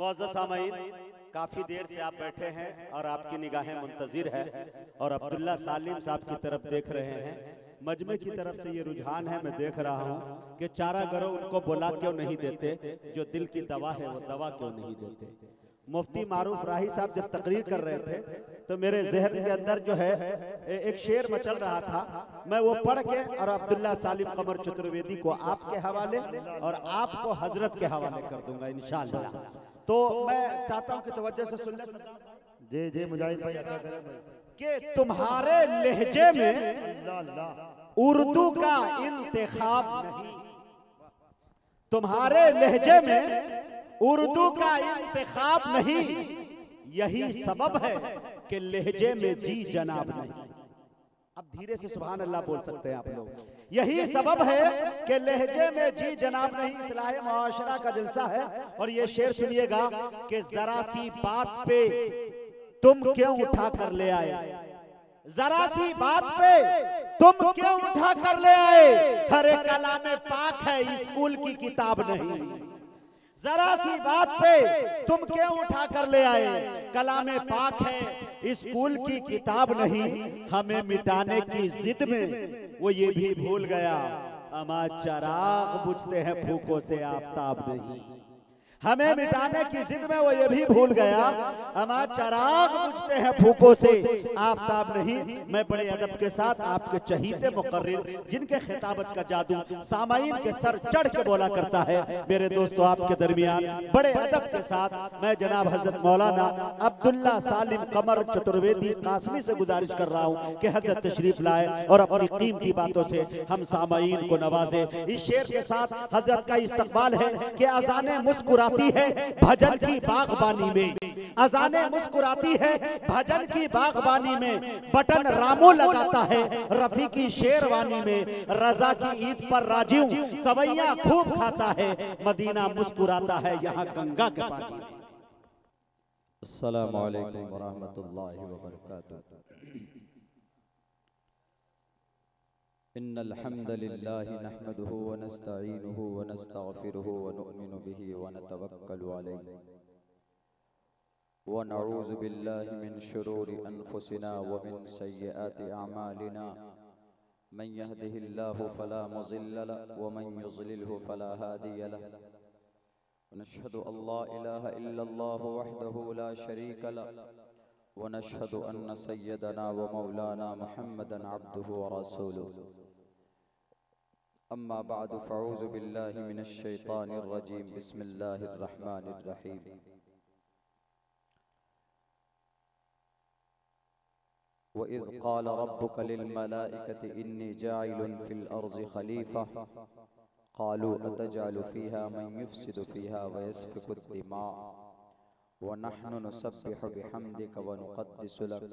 मुअज़्ज़ज़ सामईन, काफ़ी देर से आप बैठे हैं और आपकी निगाहें मुंतज़िर है और अब्दुल्ला सालिम साहब की तरफ देख रहे हैं। मजमे की तरफ से ये रुझान है, मैं देख रहा हूँ कि चारा गरो उनको बुला क्यों नहीं देते, जो दिल की दवा है वो दवा क्यों नहीं देते। मुफ्ती मारूफ राही साहब जब तकरीर कर रहे थे तो मेरे जहन के अंदर जो है एक शेर मचल रहा था, मैं वो पढ़ के और अब्दुल्ला सालिम कमर चतुर्वेदी को आपके हवाले और आपको हजरत के हवाले कर दूंगा इंशाअल्लाह। तो मैं चाहता हूं कि तवज्जो से सुन लें। जी जी मुजाहिद भाई अता करें कि तुम्हारे लहजे में उर्दू का इंतखाब नहीं, तुम्हारे लहजे में उर्दू का इंतखाब नहीं, यही सबब है कि लहजे में जी जनाब नहीं। अब धीरे से सुभान अल्लाह बोल सकते हैं आप लोग। यही सबब है कि लहजे में जी जनाब नहीं। इस्लाह मुआशरा का जलसा है और ये शेर सुनिएगा कि जरा सी बात पे तुम क्यों उठा कर ले आए, जरा सी बात पे तुम क्यों उठा कर ले आए, हरे कलाम पाक है स्कूल की किताब नहीं। जरा सी बात पे तुम क्यों उठा कर ले आए, कलामे पाक है स्कूल की किताब नहीं। हमें मिटाने की जिद में वो ये भी भूल गया, अमा चराग बुझते हैं फूकों से आफताब नहीं। हमें मिटाने की जिद में वो ये भी भूल गया, अमा चराग बुझते हैं फूकों से आफताब नहीं। मैं बड़े अदब के साथ आपके चहीते मुकर्रिर जिनके खिताबत का जादू सामाईन के सर चढ़ के बोला करता है, मेरे दोस्तों आपके दरमियान बड़े अदब के साथ मैं जनाब हजरत मौलाना अब्दुल्ला सालिम कमर चतुर्वेदी कासमी से गुजारिश कर रहा हूँ कि हजरत तशरीफ लाए और अपनी कीमती बातों से हम सामाईन को नवाजे। इस शेर के साथ हजरत का इस्तकबाल है कि अजाने मुस्कुरा है भजन की बागबानी में, अजाने मुस्कुराती है भजन की बागबानी में, बटन रामो लगाता है रफी की शेरवानी में, रजा की ईद पर राजीव सवैया खूब खाता है, मदीना मुस्कुराता है यहाँ गंगा के पानी में। अस्सलामु अलैकुम व रहमतुल्लाहि व बरकातुहू। इन्नल हम्दलिल्लाहि नहमदुहु व नस्तईनुहु व नस्तगफिरुहु व नु'मिनु बिही व नतवक्कलु अलैहि व नऊज़ु बिल्लाहि मिन शुरूरि अनफुसिना व मिन सय्यिआति अमालिना। मन यहदिहिल्लाहु फला मुज़िल्ल लहु व मन युज़लिलहु फला हादिय लहु। नशहदु अल्ला इलाहा इल्लल्लाहु वहदहु ला शरीका लहु व नशहदु अन्न सय्यदना व मौलाना मुहम्मदन अब्दुहु व रसूलुहु। अम्मा बादु फ़अऊज़ु बिल्लाहि मिनश शैतानिर रजीम। बिस्मिल्लाहिर रहमानिर रहीम। व इज़ क़ाल रब्बुका लिल मलाइकति इन्नी जाइलुन फ़िल अर्ज़ि ख़लीफ़ा क़ालू अतजअलु फ़ीहा मन युफ़सिदु फ़ीहा व यस्फ़िकु द्दिमा व नहनु नुसब्बिहु बिहम्दिका व नुक़द्दिसु लक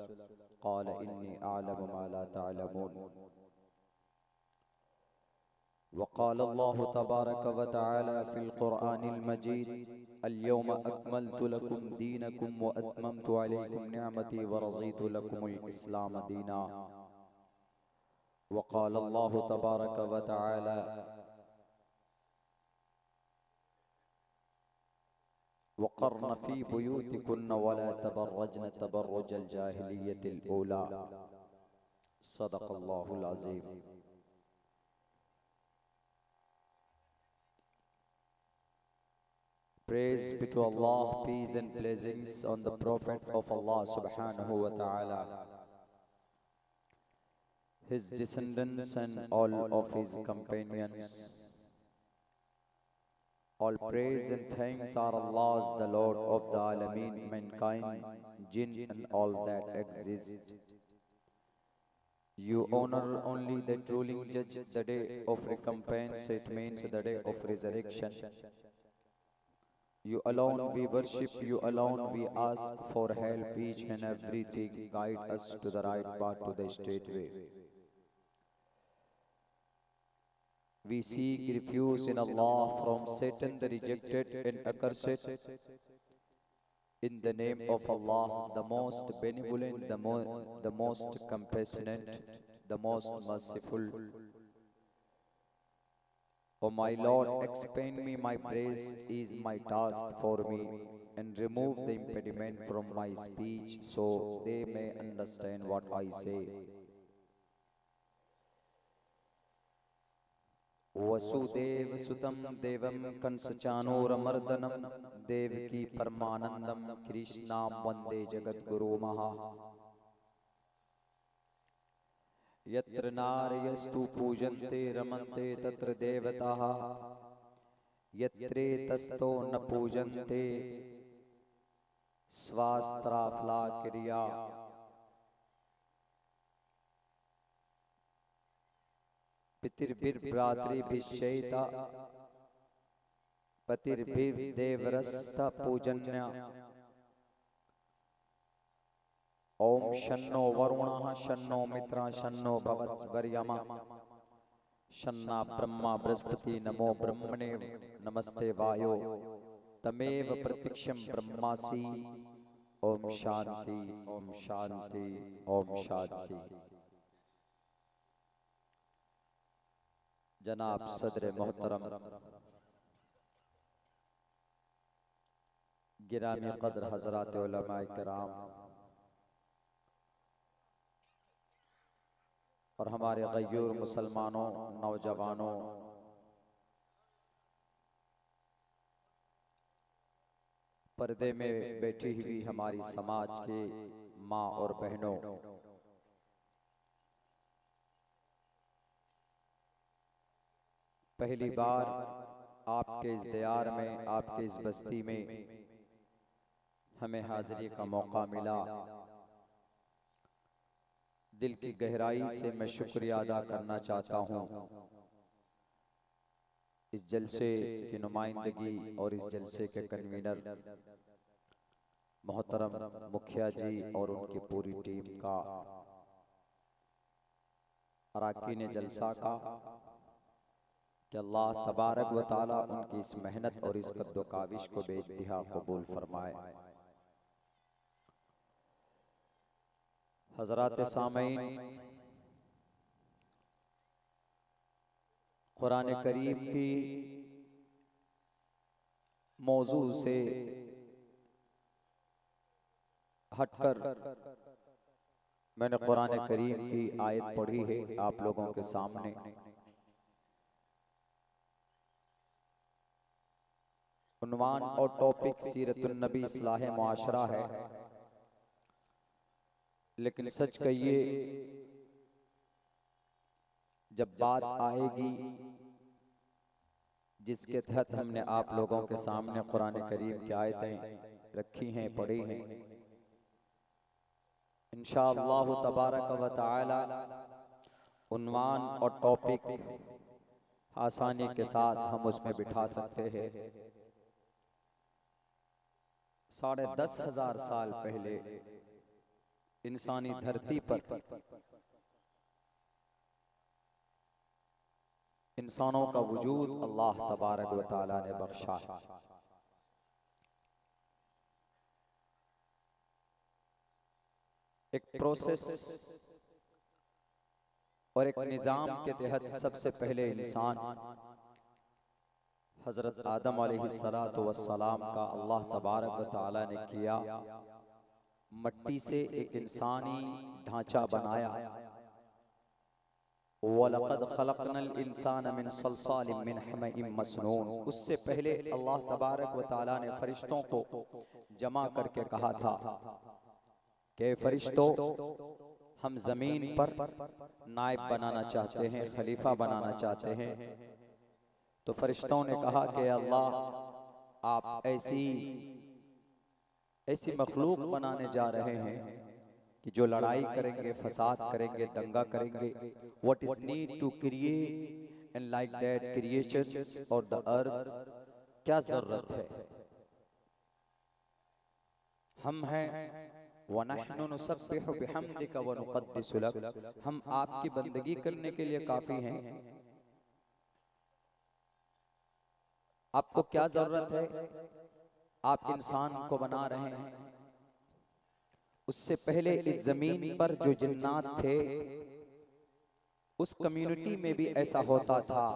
क़ाल इन्नी अअलमु मा ला तअलमून। वक़ाल अल्लाहु तबारक व तआला फ़िल क़ुरआनिल मजीद अल-यौम अकमलतु लकुम दीनकुम व अतममतु अलैकुम निअमती व रज़ीतु लकुमुल इस्लाम दीना। वक़ाल अल्लाहु तबारक व तआला वक़र्न फ़ी बुयूतिकुन्न व ला तबर्रजन तबर्रुजल जाहिलिय्यतिल ऊला। सदक़ल्लाहुल अज़ीम। Praise be to Allah, peace and blessings on the Prophet of Allah subhanahu wa ta'ala, his descendants and all of his companions. All praise and thanks are Allah's, the Lord of the Alameen, mankind, jinn and all that exist. You honor only the ruling judge, the day of recompense, it means the day of resurrection. You alone we worship, you alone we ask for help, each and everything guide us to the right path, to the straight way. We seek refuge in Allah from Satan the rejected and accursed. In the name of Allah, the most benevolent, the most compassionate, the most merciful. O my Lord, expand me my praise is my task for me, and remove the impediment from my speech so they may understand what I say. Vasudev सुतम देवम कंसचानूरमर्दनम देवकी परमानंदम कृष्णाम वंदे जगद्गुरु महा। यत्र नारयस्तु पूजन्ते रमन्ते तत्र देवताः, यत्रेतस्तो न पूजन्ते स्वास्त्राफलाक्रिया। पितृभिर्भ्रातृभिश्चैता पतिर्भिर्देवरस्त पूजन्या। ओम शन्नो वरुणः शन्नो मित्रः शन्नो भवद्वर्यमा। शन्ना ब्रह्मा बृहस्पति नमो ब्रह्मणे नमस्ते वायो तमेव प्रत्यक्षं ब्रह्मासि। ओम शांति ओम शांति ओम शांति। जनाब सदर मोहतरम गिरामी कदर हजरात उलमाए किराम और हमारे गयूर मुसलमानों नौजवानों, पर्दे में बैठी हुई हमारी समाज के माँ और बहनों, पहली बार आपके इस दयार में, आपके इस बस्ती में हमें हाजिरी का मौका मिला। दिल की गहराई से मैं शुक्रिया अदा करना चाहता हूँ इस जलसे की नुमाइंदगी और इस जलसे के कन्वीनर मोहतरम मुखिया जी और उनकी पूरी टीम का, अराकीन जलसा का, कि अल्लाह तबारक व ताला उनकी इस मेहनत और इस कद्दो काविश को बेइंतहा कबूल फरमाए। हजरात सामईन, कुरान करीम की मौजू से हटकर मैंने कुरान करीम की आयत पढ़ी है आप लोगों के सामने। उन्वान और टॉपिक सीरतुन नबी इस्लाह मुआशरा है, लेकिन सच कहिए जब बात आएगी जिसके तहत हमने आप लोगों के सामने कुरान करीम की आयतें रखी हैं, पढ़ी हैं, इंशाअल्लाह तबारक व तआला उन्वान और टॉपिक आसानी के साथ हम उसमें बिठा सकते हैं। 10,500 साल पहले इंसानी धरती पर इंसानों का वजूद अल्लाह तबारक व तआला ने बख्शा है। एक प्रोसेस और एक निजाम के तहत सबसे पहले इंसान हजरत आदम अलैहिस्सलातु वस्सलाम का अल्लाह तबारक व तआला ने किया, मट्टी से एक इंसानी ढांचा बनाया। वलक़द खलक़नल इंसान मिन सलसालिम मिन हमीम मसनून। उससे पहले अल्लाह तबारक व तआला ने फरिश्तों को जमा करके कहा था कि फरिश्तों, हम जमीन पर नायब बनाना चाहते हैं, खलीफा बनाना चाहते हैं। तो फरिश्तों ने कहा कि अल्लाह, आप ऐसी मखलूक बनाने जा रहे हैं कि जो लड़ाई करेंगे, फसाद करेंगे, दंगा करेंगे। What is need to create and like that creatures और द अर्थ, क्या जरूरत है? हम हैं वनहनु नुसब्बिहु बिहम्दिका व नुक़द्दिसु लक, हम आपकी बंदगी करने के लिए काफी हैं। आपको क्या जरूरत है? आप इंसान को बना रहे हैं। उससे पहले इस जमीन पर जो जिन्नात थे, उस कम्युनिटी में भी ऐसा होता था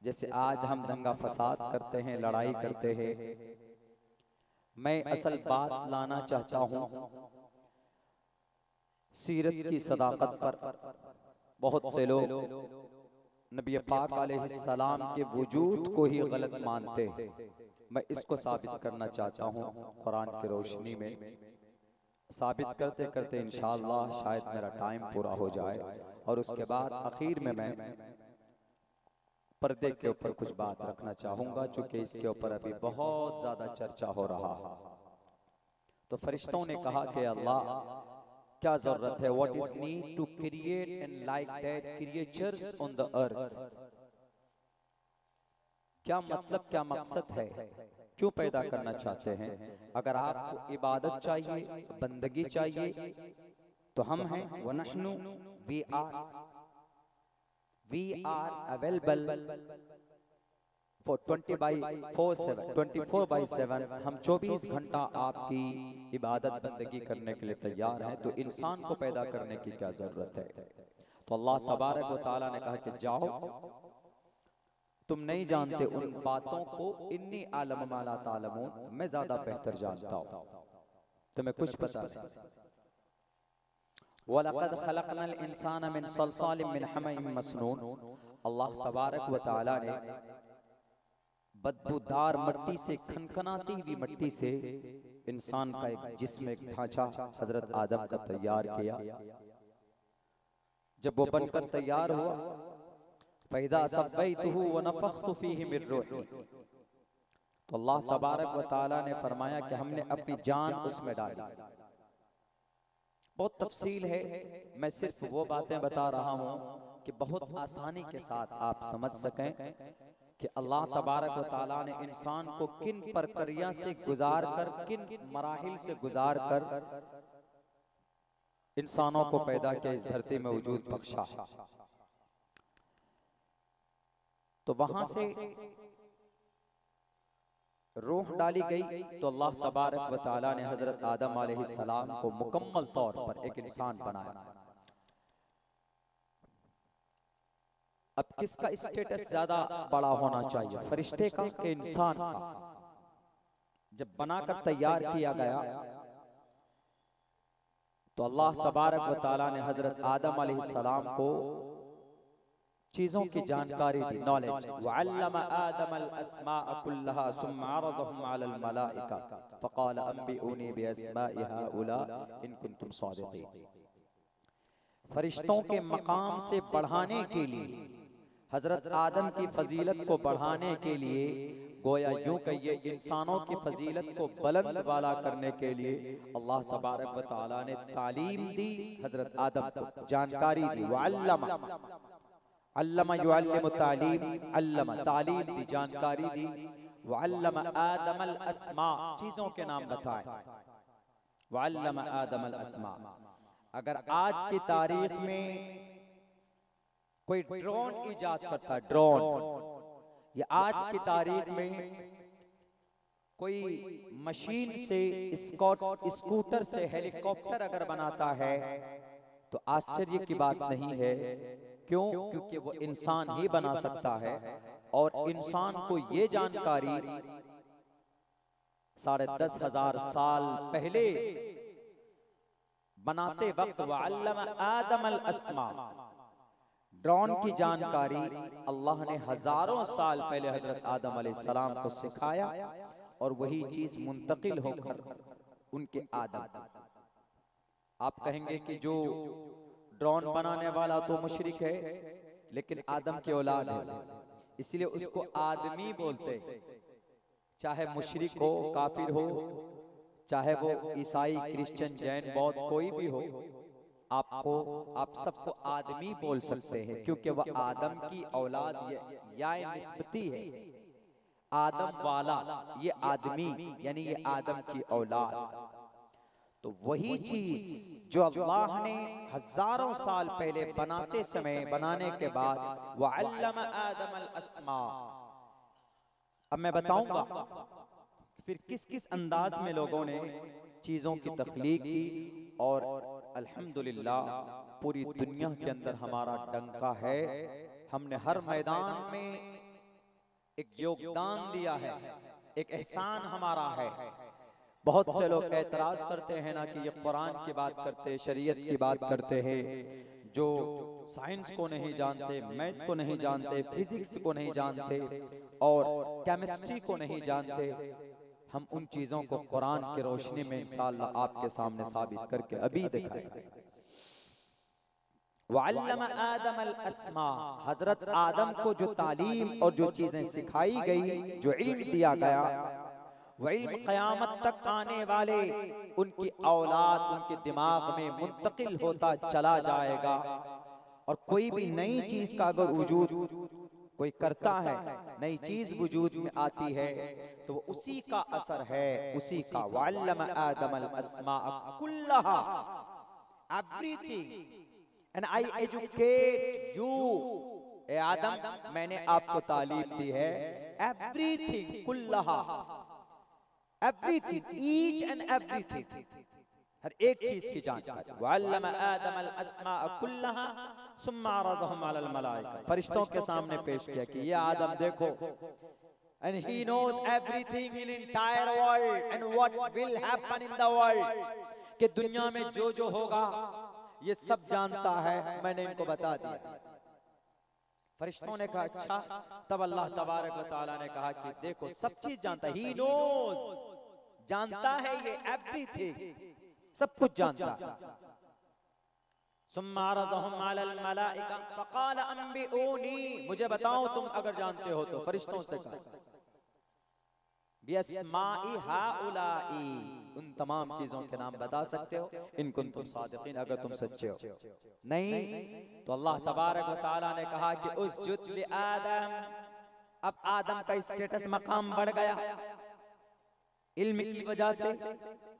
जैसे आज हम दंगा फसाद करते हैं, लड़ाई करते हैं। मैं असल बात लाना चाहता हूं सीरत की सदाकत पर। बहुत से लोग नबी पाक अलैहिस्सलाम के वजूद को ही गलत मानते हैं। मैं इसको साबित करना चाहता हूं कुरान की रोशनी में। साबित करते करते इंशाअल्लाह शायद मेरा टाइम पूरा हो जाए, और उसके बाद आखिर में मैं पर्दे के ऊपर कुछ बात रखना चाहूंगा, चूंकि इसके ऊपर अभी बहुत ज्यादा चर्चा हो रहा है। तो फरिश्तों ने कहा कि अल्लाह क्या जरूरत है, what is need to create and like that creatures on the earth. क्या मतलब, क्या मकसद है, क्यों पैदा करना चाहते हैं। अगर आपको इबादत चाहिए, बंदगी चाहिए, तो हम हैं। वनहनु वी आर अवेलेबल फॉर 24/7। हम 24 घंटा आपकी इबादत बंदगी करने के लिए तैयार हैं। तो इंसान को पैदा करने की क्या जरूरत है। तो अल्लाह तबारक व तआला ने कहा कि जाओ, तुम नहीं जानते उन बातों को, इन्नी आलम माला तालमून, मैं ज्यादा बेहतर जानता हूं, तुम्हें कुछ पता नहीं। वलक़द खलक़नल इंसान मिन सलसालिम मिन हमीम मसनून। अल्लाह तबारक व तआला ने बदबूदार मिट्टी से, खनखनाती हुई मिट्टी से इंसान का एक जिस्म, एक ढांचा हजरत आदम का तैयार किया। जब वो बनकर तैयार हुआ, फैदा सब्बैतुहु व नफ़ख्तु फीहि मिन रूही। तो अल्लाह तबारक व तआला ने फरमाया कि हमने अपनी जान उसमें डाली। बहुत तफसील है, मैं सिर्फ वो बातें बता रहा हूं कि बहुत आसानी के साथ आप समझ सकें कि अल्लाह तबारक व तआला ने इंसान को किन प्रक्रिया से गुजार कर, किन मराहिल से गुजार कर इंसानों को पैदा किया, इस धरती में वजूद बख्शा। तो वहां से रूह डाली गई, तो अल्लाह तबारक व तआला ने हजरत आदम अलैहिस्सलाम को मुकम्मल तौर पर एक इंसान बनाया। अब किसका स्टेटस ज्यादा बड़ा होना चाहिए, फरिश्ते का कि इंसान का। जब बनाकर तैयार किया गया, तो अल्लाह तबारक व तआला ने हजरत आदम अलैहिस्सलाम को चीजों की जानकारी दी, नॉलेज। वअल्लम आदमल अस्माअ कुल्लहा सुम्मा अरज़हुम अलल मलाइका फ़क़ाल अंबिऊनी बिअस्माइ हाउला इन कुंतुम सादिक़ीन। फरिश्तों के मकाम से बढ़ाने के लिए, हजरत आदम की फजीलत को बढ़ाने के लिए, गोया यूं कहिए इंसानों की फजीलत को बुलंद वाला करने के लिए अल्लाह तबारक व तआला ने तालीम दी, हजरत आदम को जानकारी दी। वअल्लम, अल्लमा युअल्लिमु तालीम, अल्लमा तालीम दी, जानकारी दी। वअल्लम आदमल अस्मा, चीजों के नाम बताए। वअल्लम आदमल अस्मा। अगर आज की तारीख में कोई ड्रोन इजाद करता है, ड्रोन, या आज की तारीख में कोई मशीन से, स्कूटर से हेलीकॉप्टर अगर बनाता है, तो आश्चर्य की बात नहीं है। क्यों? क्योंकि वो इंसान ही बना सकता है। और इंसान को ये जानकारी 10,500 साल पहले बनाते वक्त वअल्लम आदमल अस्मा, ड्रोन की जानकारी अल्लाह ने हजारों साल पहले हजरत आदम अलैहिस्सलाम को सिखाया, और वही चीज मुंतकिल होकर उनके आदम। आप कहेंगे कि जो ड्रोन बनाने वाला तो मुशरिक है, लेकिन आदम की औलाद है, इसलिए उसको आदमी बोलते। चाहे मुशरिक हो, काफिर हो, चाहे वो ईसाई, क्रिश्चियन, जैन, बौद्ध कोई भी हो, आप सबको आदमी बोल सकते हैं, क्योंकि वह आदम की औलाद या निस्बती है। आदम वाला, ये आदमी, यानी ये आदम की औलाद। तो वही चीज जो अल्लाह ने हजारों साल पहले बनाते समय, बनाने के बाद वअल्लम आदमल अस्मा। अब मैं बताऊंगा फिर किस किस अंदाज में लोगों ने चीजों की तख्लीक की, और अल्हम्दुलिल्लाह पूरी दुनिया के अंदर हमारा डंका है। हमने हर मैदान में एक योगदान दिया है, एक एहसान हमारा है। बहुत से लोग एतराज करते हैं ना कि ये कुरान की बात करते, शरीयत की बात करते हैं, जो साइंस को नहीं जानते, मैथ को नहीं जानते, फिजिक्स को नहीं जानते और केमिस्ट्री को नहीं जानते। हम उन चीजों को कुरान की रोशनी में इंशाअल्लाह आपके सामने साबित करके अभी दिखाएंगे। वअल्लम आदम अल अस्मा, हजरत आदम को जो तालीम और जो चीजें सिखाई गई, जो इल्म दिया गया, वह इल्म क़यामत तक आने वाले उनकी औलाद, उनके दिमाग में मुंतकिल होता चला जाएगा। और कोई भी नई चीज का अगर वजूद कोई करता है, नई चीज वजूद में आती है, तो वो उसी का असर है, उसी का। वअल्लम आदम अल अस्मा कुल्लहा, everything, and I educate you. ए आदम, मैंने आपको तालीम दी है, एवरीथिंग, कुल्लहा, एवरीथिंग, ईच एंड एवरीथिंग, हर एक चीज की जानकारी। वअल्लम आदम अल अस्मा कुल्लहा सुम्मा अरज़हम अलल मलाइका, फरिश्तों के सामने पेश किया कि ये आदम देखो, and he knows everything in entire world and what will happen in the world, कि दुनिया में जो जो होगा ये सब जानता है, मैंने इनको बता दिया। फरिश्तों ने कहा अच्छा। तब अल्लाह तबारक व तआला ने कहा कि देखो सब चीज जानता है, he knows, जानता है ये एवरीथिंग, सब कुछ जानता है। सुम्मा अरज़हम अलल मलाइका फ़क़ाल अंबिऊनी, मुझे बताओ तुम अगर जानते हो तो। फरिश्तों से कहा बिअस्माइ हाउलाई, उन तमाम चीजों के नाम बता सकते हो इन कुंतुम सादिकीन, अगर तुम सच्चे हो। नहीं तो अल्लाह तबारक व तआला ने कहा कि उसजुद लि आदम, अब आदम का स्टेटस मकाम बढ़ गया, इल्म की वजह से,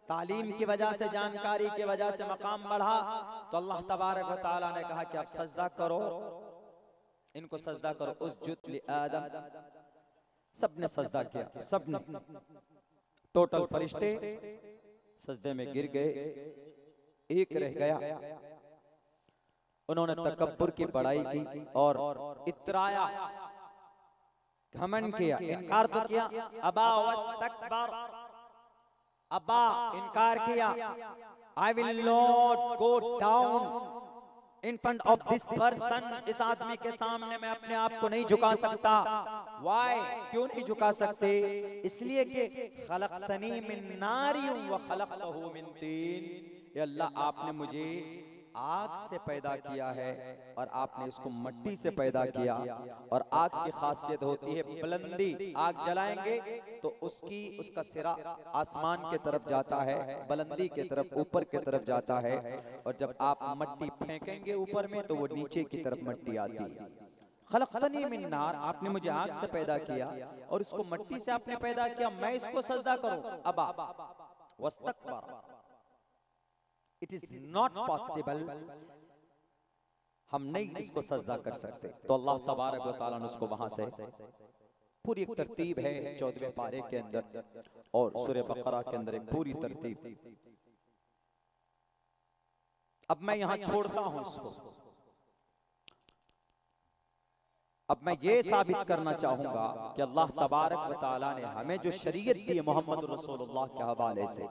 तालीम की वजह से, जानकारी की वजह से मकाम बढ़ा। तो अल्लाह तबारक व तआला ने कहा कि आप सजदा करो, इनको सजदा करो। उसजुद लि आदम, सबने सजदा किया, सबने, टोटल फरिश्ते सजदे में गिर गए, एक रह गया। उन्होंने तकब्बुर की बड़ाई की और इतराया, घमंड किया, इनकार तो किया। अबा वस्तकबर, अबा, इनकार किया। I will not go down in front of this person, इस आदमी के सामने मैं अपने आप को नहीं झुका सकता। वाई, क्यों नहीं झुका सकते? इसलिए कि खलक़तनी मिन नारिन व खलक़तहू मिन तीन, ये अल्लाह आपने मुझे आग से पैदा किया है और आपने इसको मट्टी से पैदा किया। और आग की खासियत होती है बुलंदी, आग जलाएंगे तो उसका सिरा आसमान की तरफ जाता है, बुलंदी की तरफ, ऊपर की तरफ जाता है। और जब आप मट्टी फेंकेंगे ऊपर में तो वो नीचे की तरफ मट्टी आती है। खलक़तनी मिन नार, आपने मुझे आग से पैदा किया और इसको मट्टी से आपने पैदा किया, मैं इसको सजदा करूं? अबा वस्तकबर, इट इज नॉट पॉसिबल, हम नहीं इसको सजदा कर सकते। तो अल्लाह तबारक व तआला ने उसको वहां से, पूरी एक तरतीब है 14वें पारे के अंदर और सूरह बकरा के अंदर एक पूरी तरतीब। अब मैं यहां छोड़ता हूं इसको। अब मैं ये साबित करना चाहूंगा कि अल्लाह तबारक व तआला ने हमें जो शरीयत दी है मोहम्मद रसूलुल्लाह के हवाले से,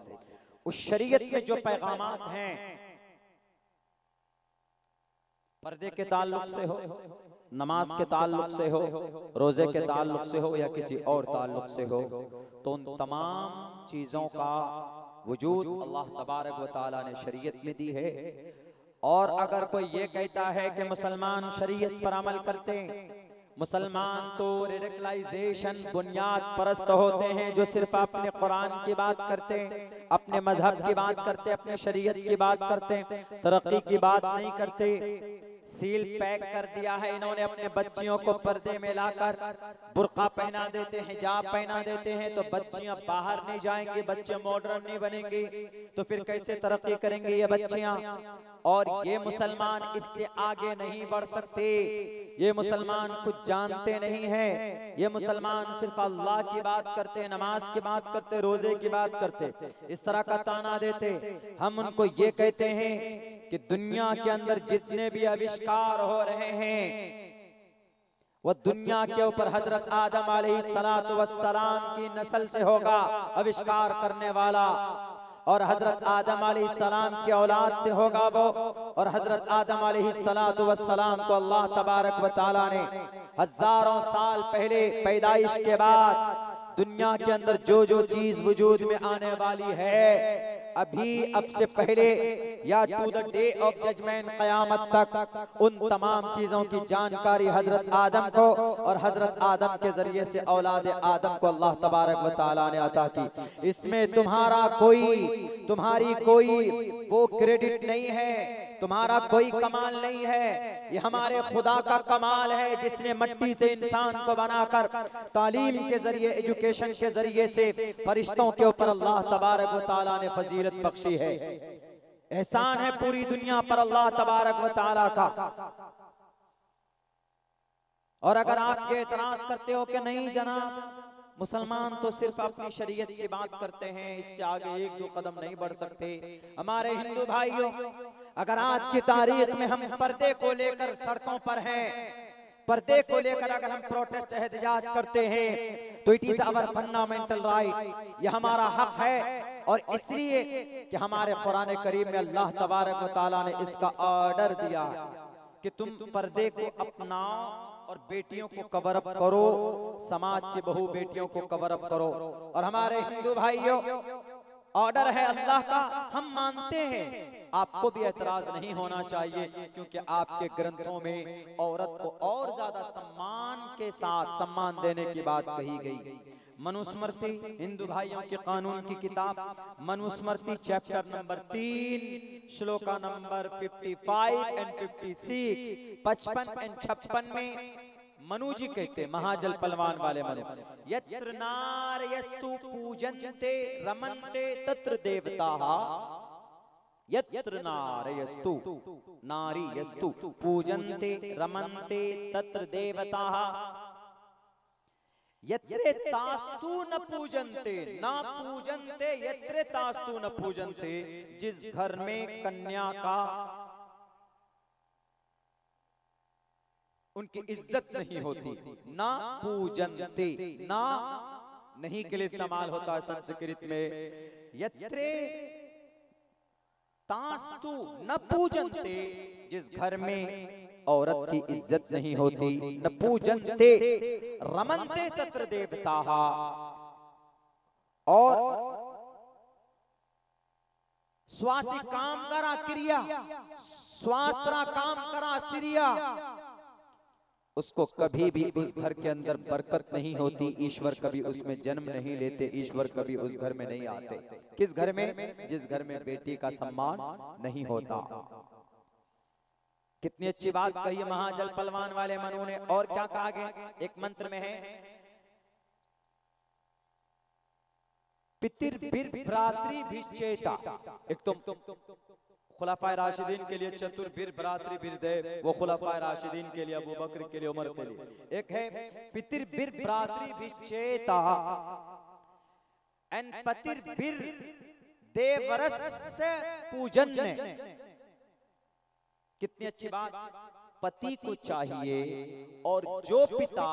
उस शरीयत में जो पैगामात हैं, पर्दे के ताल्लुक से हो, नमाज के ताल्लुक से हो, रोजे के ताल्लुक से हो या किसी और ताल्लुक से हो, तो उन तमाम चीजों का वजूद अल्लाह तबारक व तआला ने शरीयत में दी है। और अगर कोई ये कहता है कि मुसलमान शरीयत पर अमल करते हैं, मुसलमान तो रेडिकलाइजेशन, बुनियाद परस्त होते हैं, जो सिर्फ अपने कुरान की बात करते हैं, अपने मजहब की बात करते, अपने शरीयत की बात करते, तरक्की की बात नहीं करते। सील पैक कर दिया है इन्होंने अपने बच्चियों को, पर्दे में लाकर बुर्का पहना देते हैं, हिजाब पहना देते हैं, तो बच्चियां बाहर नहीं जाएंगी, बच्चे मॉडर्न नहीं बनेंगे, तो फिर कैसे तरक्की करेंगे ये बच्चियां? और ये मुसलमान इससे आगे नहीं बढ़ सकते। ये मुसलमान कुछ जानते नहीं हैं, ये मुसलमान सिर्फ अल्लाह की बात करते, नमाज की बात करते, रोजे की बात करते, इस तरह का ताना देते। हम उनको ये कहते हैं कि दुनिया के अंदर जितने भी आविष्कार हो रहे हैं वो दुनिया के ऊपर हजरत आदम अलैहिस्सलातु वस्सलाम की नस्ल से होगा आविष्कार करने वाला, और हजरत आदम अलैहिस्सलाम की औलाद से होगा वो। और हजरत आदम अलैहिस्सलातु वस्सलाम को अल्लाह तबारक व तआला ने हजारों साल पहले पैदाइश के बाद दुनिया के अंदर जो जो चीज वजूद में आने वाली है अभी अब से पहले या to the day of judgement क़यामत तक, उन तमाम चीजों की जानकारी हजरत आदम को और हजरत आदम के जरिए से औलाद आदम को अल्लाह तबारक व तआला ने अता की। इसमें तुम्हारी कोई वो क्रेडिट नहीं है, तुम्हारा कोई कमाल नहीं है, ये हमारे खुदा का कमाल है जिसने मिट्टी से इंसान को बनाकर तालीम के जरिए, एजुकेशन के जरिए से फरिश्तों के ऊपर अल्लाह तबारक व तआला ने फजीलत बख्शी है। एहसान है पूरी दुनिया पर अल्लाह तबारक व तआला का। और अगर आप ये एतराज करते हो कि नहीं जनाब मुसलमान तो सिर्फ अपनी शरीयत की बात करते हैं, इससे आगे एक दो कदम नहीं बढ़ सकते, हमारे हिंदू भाइयों, अगर आज की तारीख में हम पर्दे को लेकर सड़कों पर हैं, पर्दे को लेकर अगर हम प्रोटेस्ट एहतजाज करते हैं तो it is our fundamental right, ये हमारा हक है। और इसलिए कि हमारे कुरान करीम में अल्लाह तबारक व तआला ने इसका ऑर्डर दिया कि तुम पर्दे को अपनाओ और बेटियों को कवर अप करो, समाज की बहू बेटियों को कवर अप करो। और हमारे हिंदू भाइयों, ऑर्डर है अल्लाह का, हम मानते हैं, आपको भी एतराज नहीं होना चाहिए, क्योंकि आपके ग्रंथों में औरत को और ज्यादा सम्मान के साथ सम्मान देने की बात कही गई। मनुस्मृति, हिंदू भाइयों के कानून की किताब Manusmriti chapter number 3 shloka number 55 and 56, 55 and 56 में मनु जी कहते, महाजल पलवान वाले मनु, यत्र नारयस्तु पूजन्ते रमन्ते तत्र देवताः, यत्र नारयस्तु नारीयस्तु पूजन्ते रमन्ते तत्र देवताः, यत्रे तास्तु न पूजन्ते ना पूजन्ते यत्रे तास्तु न पूजन्ते, जिस घर में कन्या का उनकी इज्जत नहीं होती, ना पूजन्ते, ना नहीं के लिए इस्तेमाल होता है संस्कृत में, यत्रे तास्तु न पूजन्ते, जिस घर में औरत की इज्जत नहीं होती, न पूजन्ते रमन्ते तत्र देवताः, और स्वासी काम करा क्रिया, स्वास्त्रा काम करा सिरिया, उसको कभी भी उस घर के अंदर बरकत नहीं होती, ईश्वर कभी उसमें जन्म नहीं लेते, ईश्वर कभी उस घर में नहीं आते। किस घर में? जिस घर में बेटी का सम्मान नहीं होता। कितनी अच्छी बात कही है महाजल पलवान वाले मनु ने। और क्या कहा गया एक मंत्र में है, पितृभिर भ्रातृभिश्चेता, एक तो खुलाफाए राशिदीन के लिए चतुर्भिर भ्रातृभिर्देव, वो खुलाफाए राशिदीन के लिए अबू बकर के लिए उमर के लिए। एक है पितृभिर भ्रातृभिश्चेता एंड पतिर्भिर देवरस्य पूजन्य। कितनी अच्छी बात। पति को चाहिए, और जो पिता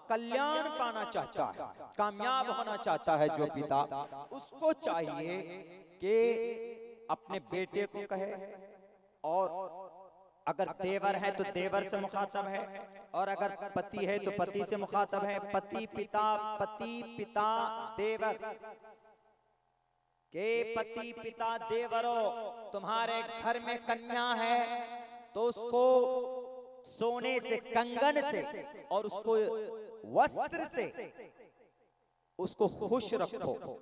कल्याण पाना चाहता है, कामयाब होना चाहता है, जो पिता, उसको चाहिए कि अपने बेटे को कहे, और अगर देवर है तो देवर से मुखातब है, और अगर पति है तो पति से मुखातब है। पति पिता देवर के पति पिता देवरो, तुम्हारे घर में कन्या है तो उसको सोने से, कंगन से और उसको वस्त्र से उसको खुश रखो।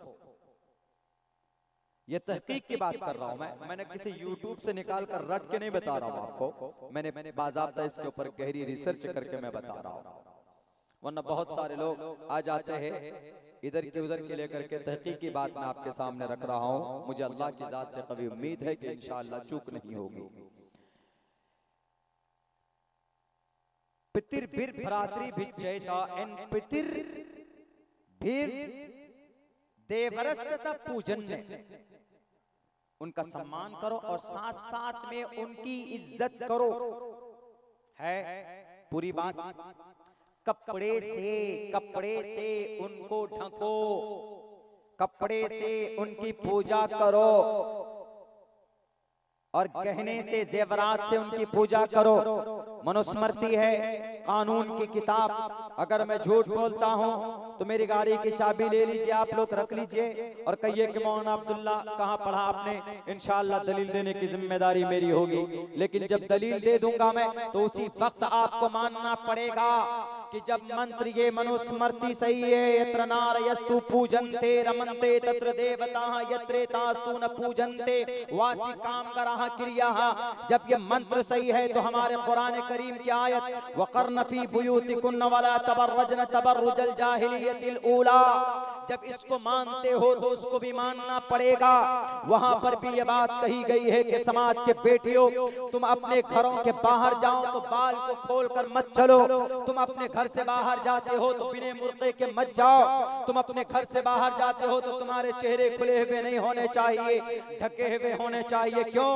ये तहकीक की बात कर रहा हूं मैंने किसी यूट्यूब से निकाल कर रट के नहीं बता रहा हूं आपको, मैंने बाज़ाब्ता इसके ऊपर गहरी रिसर्च करके मैं बता रहा हूं। वरना बहुत सारे लोग आ जाते हैं इधर की उधर के लेकर के। तहकीक की बात मैं आपके सामने रख रहा हूं। मुझे अल्लाह की जात से कभी उम्मीद है कि इंशाअल्लाह चूक नहीं होगी। पितृभिर भ्रातृभिश्चेता एंड पितृभिर देवरस्य पूजन्य, उनका सम्मान करो और साथ साथ में उनकी इज्जत करो। है पूरी बात। कपड़े से उनको ढको, कपड़े से उनकी पूजा करो और गहने से जेवरात से उनकी पूजा करो। मनुस्मृति है, कानून की किताब। अगर मैं झूठ बोलता हूँ तो मेरी गाड़ी की चाबी ले लीजिए, आप लोग रख लीजिए और कहिए कि मौलाना अब्दुल्ला कहाँ पढ़ा आपने, इंशाअल्लाह दलील देने की जिम्मेदारी मेरी होगी। लेकिन जब दलील दे दूंगा मैं तो उसी वक्त आपको मानना पड़ेगा कि जब मंत्र ये मनुस्मृति सही है, यत्र नारयस्तु पूजन्ते रमन्ते तत्र देवताः यत्रे तास्तु न पूजन्ते वासी कामकराः क्रियाः। जब ये मंत्र सही है तो हमारे कुरान करीम की आयत वक़र्न फी बुयूतिकुन्न वला तबर्रजन तबर्रुजल जाहिलियतिल ऊला, जब इसको मानते हो तो उसको भी मानना पड़ेगा। वहां पर भी ये बात कही गई है कि समाज के बेटियों, तुम अपने घरों के बाहर जाओ तो बाल को खोलकर मत चलो, तुम अपने घर से बाहर जाते हो तो बिना मुर्दे के मत जाओ, तुम अपने घर से बाहर जाते हो तो तुम्हारे चेहरे खुले हुए नहीं होने चाहिए, ढके हुए होने चाहिए। क्यों?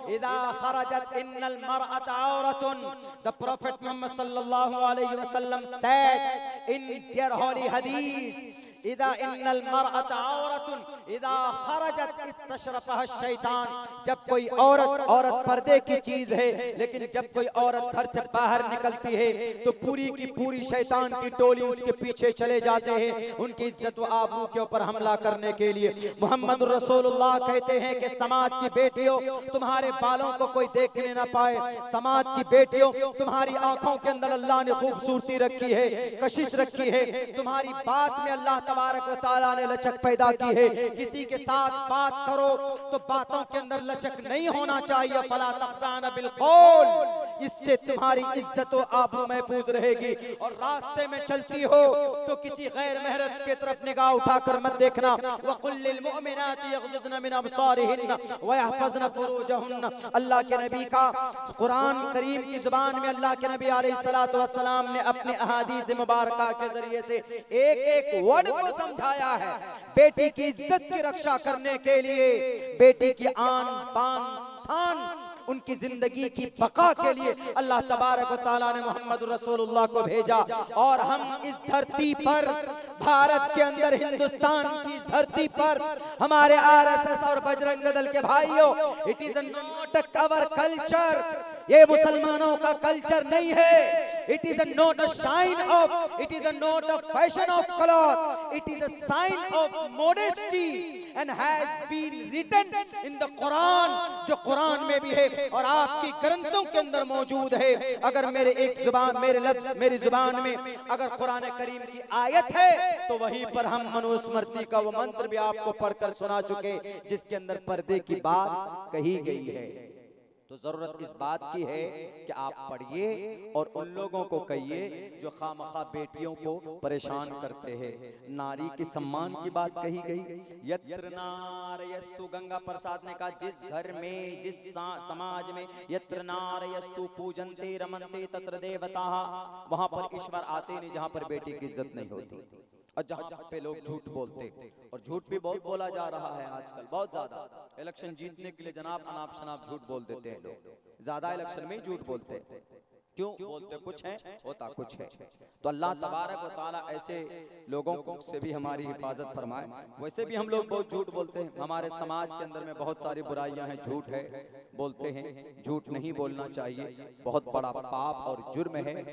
इदा खरजत इन्नल मरअत औरतुन, द प्रॉफेट मोहम्मद सल्लल्लाहु अलैहि वसल्लम सेड इन देयर होली हदीस, इदा इन्नल मरअत औरतुन इदा खरजत इस्तशरफहा शैतान। जब कोई औरत पर्दे की चीज है, लेकिन जब कोई औरत घर से बाहर निकलती है तो पूरी की पूरी शैतान की टोली उसके पीछे चले जाते हैं उनकी इज्जत व आबरू के ऊपर हमला करने के लिए। मोहम्मद रसूलुल्लाह कहते हैं कि समाज की बेटियों, तुम्हारे बालों को कोई देखने ना पाए, समाज की बेटियों, तुम्हारी आंखों के अंदर अल्लाह ने खूबसूरती रखी है, कशिश रखी है, तुम्हारी बात में अल्लाह तबारक व तआला ने लचक पैदा की है। किसी के साथ बात करो तो बातों के अंदर लचक नहीं होना चाहिए। फला तखसान बिलकौल, इससे तुम्हारी इज्जत व आबरू महफूज रहेगी। और रास्ते में चलती हो तो किसी गैर महरम की तरफ निगाह उठाकर मत देखना। वकुल लिल मुमिनाति यग़ज़ुज़्न मिन अब्सारिहिन्न व यहफ़ज़्न फुरूजहुन्न। अल्लाह के नबी का कुरान करीम की जुबान में अल्लाह के नबी अलैहिस्सलातु वस्सलाम ने अपने अहादीस मुबारका के जरिए से एक एक वर्ड को समझाया है। बेटी की इज्जत की रक्षा करने के लिए, बेटी की आन बान शान, उनकी जिंदगी की बका के लिए अल्लाह तबारक व तआला ने मोहम्मद रसूलुल्लाह को भेजा। और हम इस धरती पर, भारत के अंदर, हिंदुस्तान की इस धरती पर हमारे आरएसएस और बजरंग दल के भाइयों, it is not our culture, ये मुसलमानों का कल्चर नहीं है। It is not a shine of, it is not a fashion of cloth, it is a sign of modesty and has been written in the Quran, जो Quran में भी है और आपकी ग्रंथों के अंदर मौजूद है। अगर मेरे एक जुबान, मेरे लफ्ज, मेरी जुबान में अगर कुरान करीम की आयत है तो वहीं पर हम मनुस्मृति का वो मंत्र भी आपको पढ़कर सुना चुके जिसके अंदर पर्दे की बात कही गई है। तो जरूरत इस बात की है कि आप पढ़िए और उन लोगों को कहिए जो खामखा बेटियों को परेशान करते हैं। नारी के सम्मान की बात कही गई। यत्र नारयस्तु, गंगा प्रसाद ने कहा जिस घर में, जिस समाज में यत्र नारयस्तु पूजन्ते रमन्ते तत्र देवताः, वहां पर ईश्वर आते नहीं जहां पर बेटी की इज्जत नहीं होती। और जहाँ पे लोग झूठ बोलते, और झूठ भी बहुत बोला जा रहा है आजकल, बहुत ज्यादा। इलेक्शन जीतने के लिए जनाब अनाप शनाप झूठ बोल देते हैं लोग, ज्यादा इलेक्शन में ही झूठ बोलते हैं। क्यों बोलते? कुछ है, होता कुछ है। तो अल्लाह तबारक व तआला ऐसे लोगों को से भी हमारी हिफाजत फरमाए। वैसे भी हम लोग बहुत झूठ बोलते हैं, हमारे समाज के अंदर में बहुत सारी बुराइयां हैं, झूठ है, बोलते हैं। झूठ नहीं बोलना चाहिए, बहुत बड़ा पाप और जुर्म है।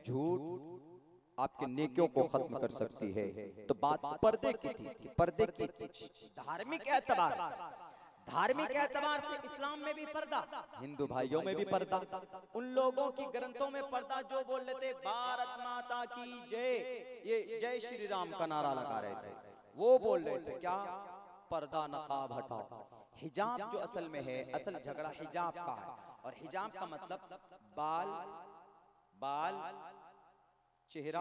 झूठ आपके नेकियों को खत्म कर सकती है। तो बात पर्दे की थी, पर्दे की धार्मिक एतबार से, धार्मिक एतबार से इस्लाम में भी पर्दा, हिंदू भाइयों में भी पर्दा, उन लोगों की ग्रंथों में पर्दा जो बोल रहे थे भारत माता की जय, ये जय श्री राम का नारा लगा रहे थे, वो बोल रहे थे क्या? पर्दा नकाब हटाओ। हिजाब जो असल में है, असल झगड़ा हिजाब का है। और हिजाब का मतलब बाल, चेहरा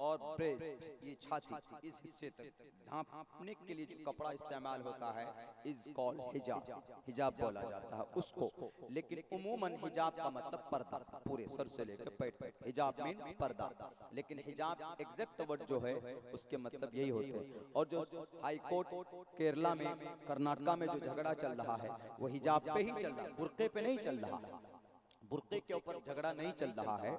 और ब्रेस्ट, ये छाती, इस हिस्से तक ढांपने के लिए जो कपड़ा इस्तेमाल होता है इज कॉल्ड हिजाब, हिजाब बोला जाता है उसको। लेकिन उमूमन हिजाब का मतलब पर्दा, पूरे सर से लेकर पैर तक हिजाब मीन्स पर्दा। लेकिन हिजाब एग्जैक्ट वर्ड जो है उसके मतलब यही होते हैं। और जो हाई कोर्ट केरला में, कर्नाटका में जो झगड़ा चल रहा है वो हिजाब पे ही चल रहा है, बुर्के पे नहीं चल रहा। बुर्के के ऊपर झगड़ा नहीं चल रहा है।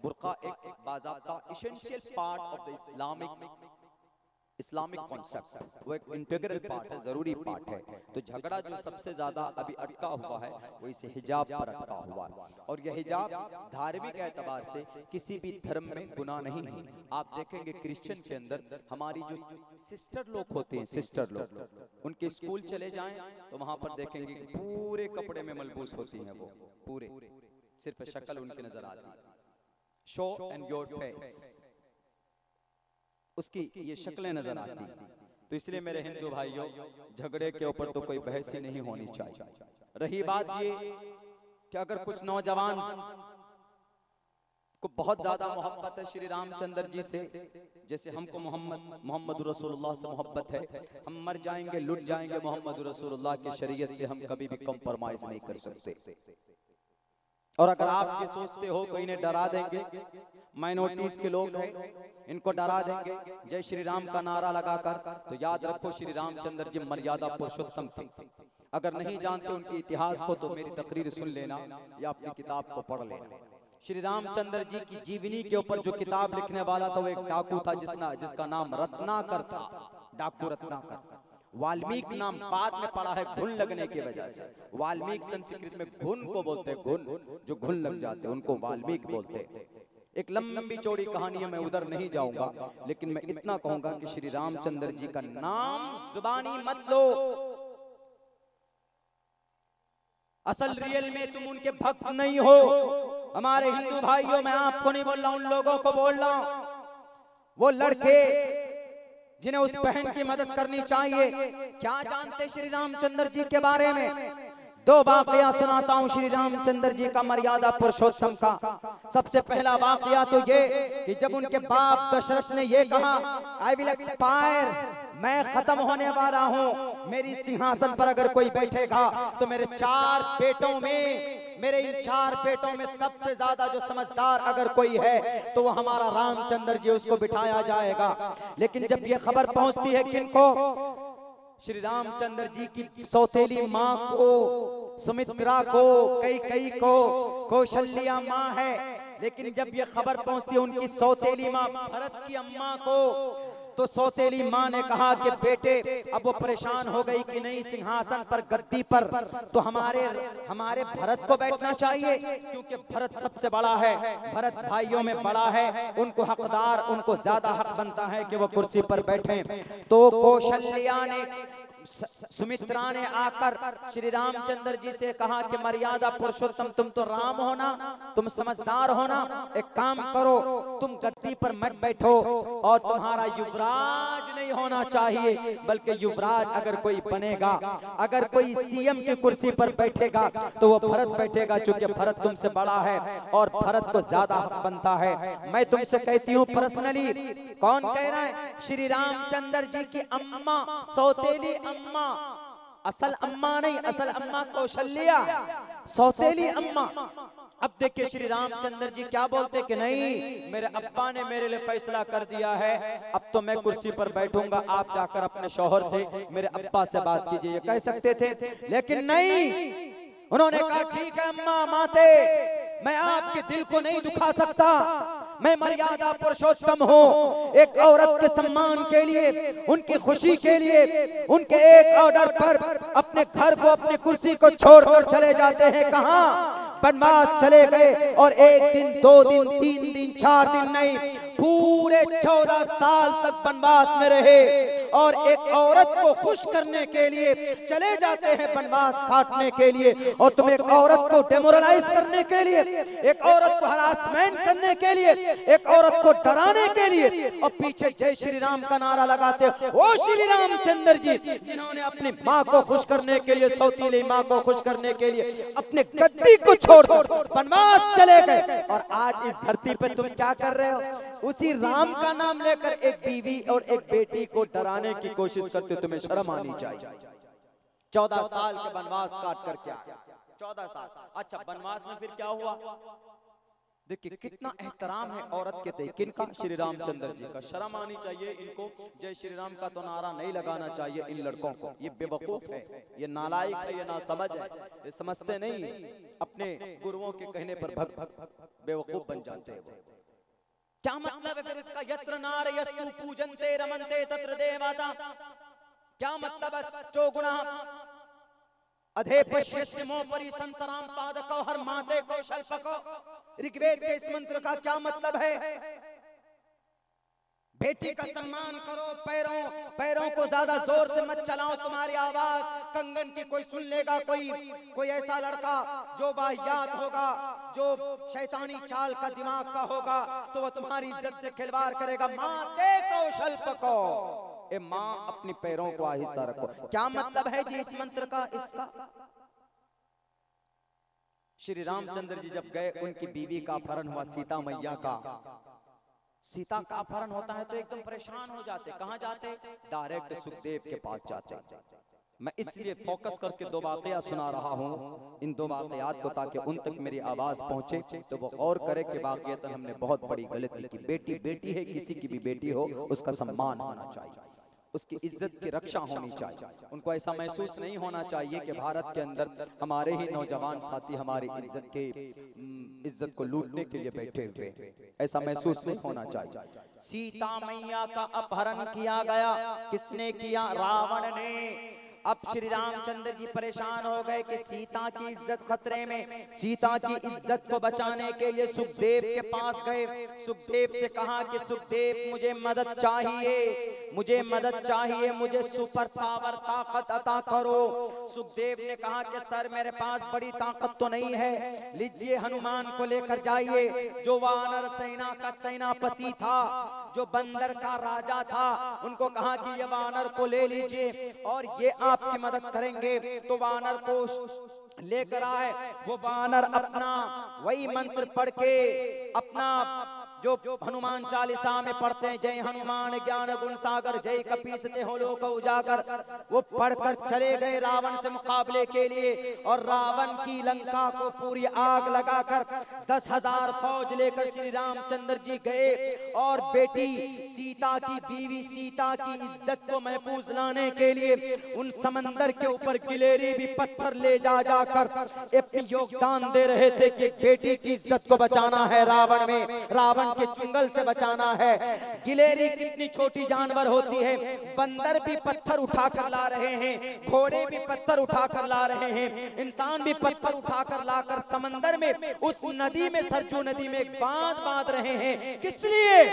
बुर्का एक बाज़ाब्ता essential part of the Islamic concept, वो एक इंटीग्रल पार्ट है, जरूरी पार्ट है। तो झगड़ा जो सबसे ज्यादा अभी अटका हुआ है वो इस हिजाब पर अटका हुआ है। और यह हिजाब धार्मिक एतबार से किसी भी धर्म में गुनाह नहीं है। आप देखेंगे क्रिश्चियन के अंदर हमारी जो सिस्टर लोग होते हैं, सिस्टर लोग, उनके स्कूल चले जाएं तो वहां पर देखेंगे पूरे कपड़े में मलबूस होती हैं, वो पूरे, सिर्फ शक्ल उनकी नजर आती है, शो एंड योर फेस, उसकी ये शक्लें नजर आती। तो इसलिए मेरे हिंदू भाइयों, झगड़े के ऊपर तो कोई बहस ही नहीं होनी चाहिए। रही बात ये कि अगर कुछ नौजवान को बहुत ज्यादा मोहब्बत है श्री रामचंद्र जी से, जैसे हमको मोहम्मद रसूलुल्लाह से मोहब्बत है, हम मर जाएंगे लुट जाएंगे, मोहम्मद रसूलुल्लाह की शरीयत से हम कभी भी कॉम्प्रोमाइज नहीं कर सकते। और अगर आप ये सोचते हो कि इन्हें डरा देंगे, माइनॉरिटीज के लोग हैं, इनको डरा देंगे जय श्री राम का नारा लगाकर, तो याद रखो श्री रामचंद्र जी मर्यादा पुरुषोत्तम थे। अगर नहीं जानते उनके इतिहास को तो मेरी तकरीर सुन लेना या अपनी किताब को पढ़ लेना। श्री रामचंद्र जी की जीवनी के ऊपर जो किताब लिखने वाला था वो एक डाकू था जिसका नाम रत्नाकर था, डाकू रत्नाकर। वाल्मीकि नाम बाद में पड़ा है घुन लगने की वजह से। वाल्मीकि संस्कृत में घुन को बोलते हैं, घुन जो घुन लग जाते हैं उनको वाल्मीकि बोलते हैं। एक लंबी चौड़ी कहानी है, मैं उधर नहीं जाऊंगा, लेकिन मैं इतना कहूंगा कि श्री रामचंद्र जी का नाम जुबानी मत लो। असल रियल में तुम उनके भक्त नहीं हो। हमारे हिंदू भाइयों, मैं आपको नहीं बोल रहा, उन लोगों को बोल रहा हूं, वो लड़के जिन्हें उस बहन की मदद करनी चाहिए। क्या जानते श्री रामचंद्र जी के बारे में? दो वाकया सुनाता हूं श्री रामचंद्र जी का, मर्यादा पुरुषोत्तम का। सबसे पहला वाकया तो ये कि जब उनके बाप दशरथ ने ये कहा, आई विल एक्सपायर, मैं खत्म होने वाला हूं, मेरी सिंहासन पर अगर कोई बैठेगा तो मेरे 4 बेटों में, मेरे इन 4 बेटों में सबसे ज्यादा जो समझदार अगर कोई है तो वो हमारा रामचंद्र जी, उसको बिठाया जाएगा। लेकिन जब ये खबर पहुंचती है किनको? श्री रामचंद्र जी की सौतेली माँ को, सुमित्रा को, कैकेयी को, कौशल्या माँ है। लेकिन जब ये खबर पहुंचती है उनकी सौतेली माँ भरत की अम्मा को, तो सौतेली माँ ने कहा कि बेटे, अब वो परेशान हो गई कि नहीं सिंहासन पर, गद्दी पर तो हमारे भरत को बैठना चाहिए, क्योंकि भरत सबसे बड़ा है, भरत भाइयों में बड़ा है, उनको हकदार, उनको ज्यादा हक बनता है कि वो कुर्सी पर बैठे। तो कौशल्या ने, सुमित्रा ने आकर श्री रामचंद्र जी से कहा कि मर्यादा पुरुषोत्तम, तुम तो राम हो ना, तुम समझदार हो ना, एक काम करो, तुम गद्दी पर मत बैठो और तुम्हारा युवराज नहीं होना चाहिए, बल्कि युवराज अगर कोई बनेगा, अगर कोई सीएम की कुर्सी पर बैठेगा तो वो भरत बैठेगा, क्योंकि भरत तुमसे बड़ा है और भरत को ज्यादा हक बनता है। मैं तुमसे कहती हूँ पर्सनली, कौन कह रहा है? श्री रामचंद्र जी की अम्मा, सौतेली अम्मा, असल अम्मा नहीं, असल अम्मा कौशल्या, सौतेली अम्मा। अब देखिए श्री रामचंद्र जी क्या बोलते कि नहीं, मेरे अब्बा ने मेरे लिए फैसला कर दिया है, अब तो मैं कुर्सी पर बैठूंगा, आप जाकर अपने शौहर से, मेरे अब्बा से बात कीजिए, ये कह सकते थे। लेकिन नहीं, उन्होंने कहा ठीक है अम्मा, माते, मैं आपके दिल को नहीं दुखा सकता, मैं मर्यादा पुरुषोत्तम हूँ। एक औरत के सम्मान के लिए, उनकी खुशी के लिए, उनके एक ऑर्डर पर अपने घर को, अपनी कुर्सी को छोड़कर चले जाते हैं। कहाँ? बनवास चले गए, और 1 दिन, 2 दिन, 3 दिन, 4 दिन नहीं, पूरे 14 साल तक बनवास में रहे। और एक औरत को खुश करने के लिए चले जाते हैं बनवास काटने के लिए, और तुम एक औरत को डेमोरलाइज करने के लिए, एक औरत को हरासमेंट करने के लिए, एक औरत को डराने के लिए, और पीछे जय श्री राम का नारा लगाते हो। वो श्री रामचंद्र जी जिन्होंने अपनी माँ को खुश करने के लिए, सौतीली माँ को खुश करने के लिए अपने गद्दी को छोड़कर बनवास चले गए, और आज इस धरती पे तुम क्या कर रहे हो? उसी राम का नाम लेकर एक बीवी और एक बेटी को डराने की कोशिश करते, तुम्हें शर्म आनी चाहिए। 14 साल के बनवास काट कर क्या? 14 साल। अच्छा, बनवास में फिर क्या हुआ? देखिए कितना एहतराम है औरत के तय, किनका? श्री रामचंद्र जी का। शर्म आनी चाहिए इनको, जय श्री राम का तो नारा नहीं लगाना चाहिए इन लड़कों को। ये बेवकूफ है, ये नालायक है, ये नासमझ है, ये समझते नहीं, अपने गुरुओं के कहने पर बेवकूफ बन जाते हैं। क्या मतलब है फिर इसका? यत्र नारयस्तु पूजन्ते रमन्ते तत्र देवता, क्या मतलब है? जो गुना अधे पश्यस्मो परिसंतराम पादको हर माते को शल्पको। ऋग्वेद के इस मंत्र का क्या मतलब है? बेटी का सम्मान करो, पैरों को ज्यादा जोर से मत चलाओ, तुम्हारी आवाज कंगन की कोई सुन लेगा, कोई ऐसा लड़का जो वाहियात होगा, जो शैतानी चाल का दिमाग का होगा, तो वह तुम्हारी इज्जत से खिलवाड़ करेगा। माते को शल्पको, ए माँ अपनी पैरों को आहिस्ता रखो। क्या मतलब है जी इस मंत्र का? इसका श्री रामचंद्र जी जब गए, उनकी बीवी का अपहरण हुआ, सीता मैया का। सीता का अपहरण होता है तो एकदम परेशान हो जाते। कहां जाते? डायरेक्ट सुखदेव के पास जाते। मैं इसलिए फोकस करके दो वाकया सुना रहा हूं, इन दो वाकयात को, ताकि उन तक मेरी आवाज पहुंचे तो वो गौर करे कि वाकईतन हमने बहुत बड़ी गलती की। बेटी बेटी है, किसी की भी बेटी हो उसका सम्मान होना चाहिए, उसकी इज्जत की रक्षा होनी चाहिए। उनको ऐसा महसूस नहीं होना चाहिए कि भारत के अंदर हमारे ही नौजवान साथी हमारी इज्जत को लूटने के लिए बैठे हुए, ऐसा महसूस नहीं होना चाहिए। सीता मैया का अपहरण किया गया, किसने किया? रावण ने। अब श्री रामचंद्र जी परेशान हो गए कि सीता की इज्जत खतरे में। सीता की इज्जत को बचाने के लिए सुखदेव के पास गए। सुखदेव से कहा कि सुखदेव मुझे मदद चाहिए, मुझे मदद चाहिए, मुझे सुपर पावर ताकत अता करो। सुखदेव ने कहा कि सर मेरे पास बड़ी ताकत तो नहीं है, लीजिए हनुमान को लेकर जाइए, जो वानर सेना का सेनापति था, जो बंदर का राजा था। उनको कहा कि ये वानर को ले लीजिए और ये आपकी मदद करेंगे। तो वानर को लेकर आए। वो वानर अपना वही मंत्र पढ़ के, अपना जो हनुमान चालीसा में पढ़ते हैं, जय हनुमान ज्ञान गुण सागर जय कपीसते हो लोक उजागर, वो पढ़कर चले गए रावण से मुकाबले के लिए। और रावण की लंका को पूरी आग लगाकर 10,000 फौज लेकर श्री रामचंद्र जी गए और बेटी सीता की, बीवी सीता की इज्जत को महफूज लाने के लिए उन समंदर के ऊपर गिलेरी भी पत्थर ले जाकर अपनी योगदान दे रहे थे कि बेटी की इज्जत को बचाना है, रावण में, रावण के चुंगल से बचाना है। गिलेरी कितनी छोटी जानवर होती है, बंदर भी पत्थर उठाकर ला रहे हैं, घोड़े भी पत्थर उठाकर ला रहे हैं, इंसान भी पत्थर उठाकर लाकर समंदर में, उस नदी में, सरजू नदी में बांध रहे हैं। किस लिए?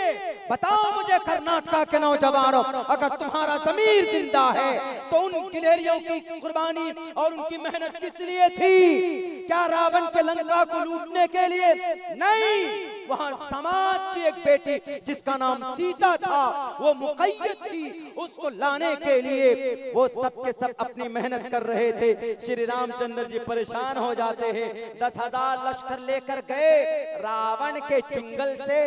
बताओ मुझे कर्नाटका के नौजवानों, अगर तुम्हारा ज़मीर जिंदा है तो उन गिलेरियों की कुर्बानी और उनकी मेहनत किस लिए थी? क्या रावण के लंका को लूटने के लिए? नहीं, वहां समाज की एक बेटी जिसका नाम सीता था, वो मुक़य्यद थी, उसको लाने के लिए वो सब के सब अपनी मेहनत कर रहे थे। श्री रामचंद्र जी परेशान हो जाते हैं। 10,000 लश्कर लेकर गए, रावण के चुंगल से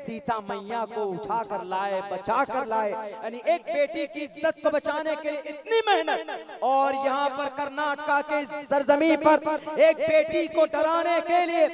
सीता मैया को उठा कर लाए, बचा कर लाए। यानी एक बेटी की इज्जत को बचाने के लिए इतनी मेहनत, और यहाँ पर कर्नाटका के सरजमीन पर एक बेटी को डराने के लिए,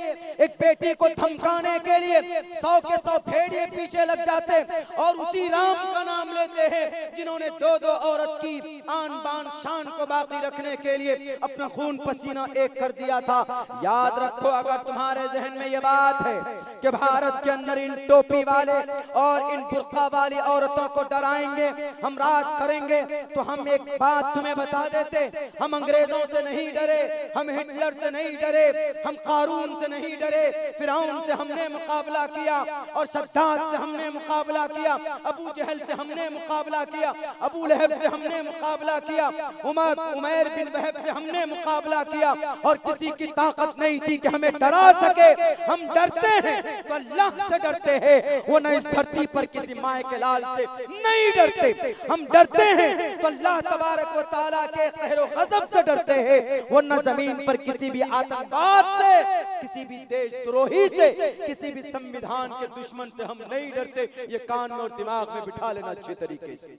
एक बेटी को धमकाने के लिए 100 के 100 भेड़िए पीछे लग जाते और उसी राम का नाम लेते हैं जिन्होंने 2-2 औरत की आन बान शान को बाकी रखने के लिए अपना खून पसीना एक कर दिया था। याद रखो, अगर तुम्हारे जहन में यह बात है कि भारत के अंदर इन टोपी वाले और इन बुर्का वाली औरतों को डराएंगे, हम राज करेंगे, तो हम एक बात तुम्हें बता देते, हम अंग्रेजों से नहीं डरे, हम हिटलर से नहीं डरे, हम कारून से नहीं डरे, फिरौन से हमने मुकाबला किया और सद्दात से हमने मुकाबला किया, अबू जहल से हमने मुकाबला किया, अबू लहब से हमने मुकाबला किया, उमैर बिन वहब से हमने मुकाबला किया, और किसी की ताकत नहीं थी कि हमें डरा सके। हम डरते हैं तो अल्लाह से डरते हैं, वो न इस धरती पर किसी माए के लाल से नहीं डरते। हम डरते हैं तो अल्लाह तबारक व तआला के कहरो गज़ब से डरते हैं, वरना जमीन पर किसी भी आतंकवाद से, किसी भी देशद्रोही से, किसी भी संविधान के दुश्मन से हम नहीं डरते। ये कान में और दिमाग में बिठा लेना अच्छे तरीके से।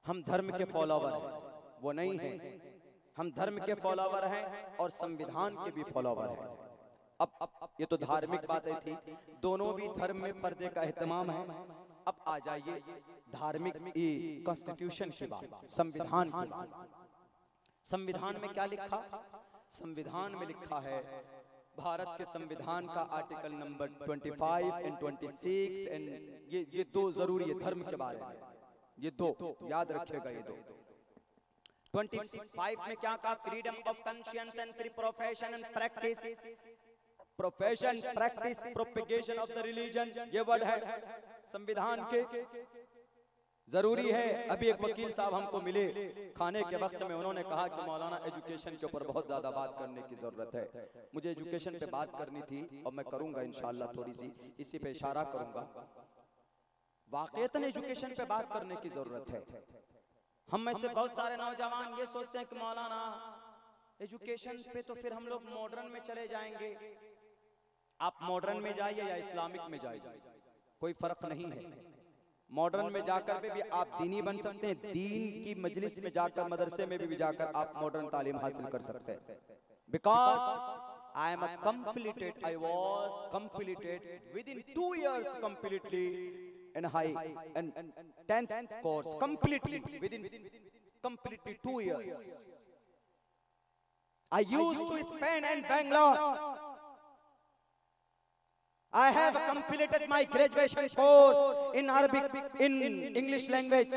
हम धर्म के फॉलोवर हैं, वो नहीं है। हम धर्म के फॉलोवर हैं और संविधान के भी फॉलोवर हैं। अब ये तो धार्मिक बातें थी, दोनों भी धर्म में पर्दे का एहतमाम है। अब आ जाइए धार्मिक कॉन्स्टिट्यूशन की बात, संविधान की बात। संविधान में क्या लिखा? संविधान में लिखा है, भारत के संविधान का आर्टिकल नंबर 25 एंड 26 एंड ये दो जरूरी है धर्म के बारे में, ये दो याद रखिएगा। ये दो 25 में क्या कहा? Freedom of conscience and free profession and practice, profession practice propagation of the religion, ये वर्ड है संविधान के। जरूरी है। अभी एक वकील साहब हमको मिले खाने के वक्त में, उन्होंने कहा कि मौलाना एजुकेशन के ऊपर बहुत ज्यादा बात करने की जरूरत है। मुझे एजुकेशन पे बात करनी थी और मैं करूंगा इंशाअल्लाह, थोड़ी सी इसी पे इशारा करूंगा। वाकईतन एजुकेशन पे बात करने की जरूरत है। हम में से बहुत सारे नौजवान ये सोचते हैं कि मौलाना एजुकेशन पे तो फिर हम लोग मॉडर्न में चले जाएंगे। आप मॉडर्न में जाइए या इस्लामिक में जाइए, कोई फर्क नहीं है। मॉडर्न में जाकर भी आप दीनी बन सकते हैं, दीन की मजलिस में जाकर, मदरसे में भी जाकर आप मॉडर्न तालीम हासिल कर सकते हैं। Because I am completed, I was completed with in 2 years completely in high and 10th course completely within completely 2 years. I used to Spain and Bangalore. I have completed my graduation course in Arabic, in English language.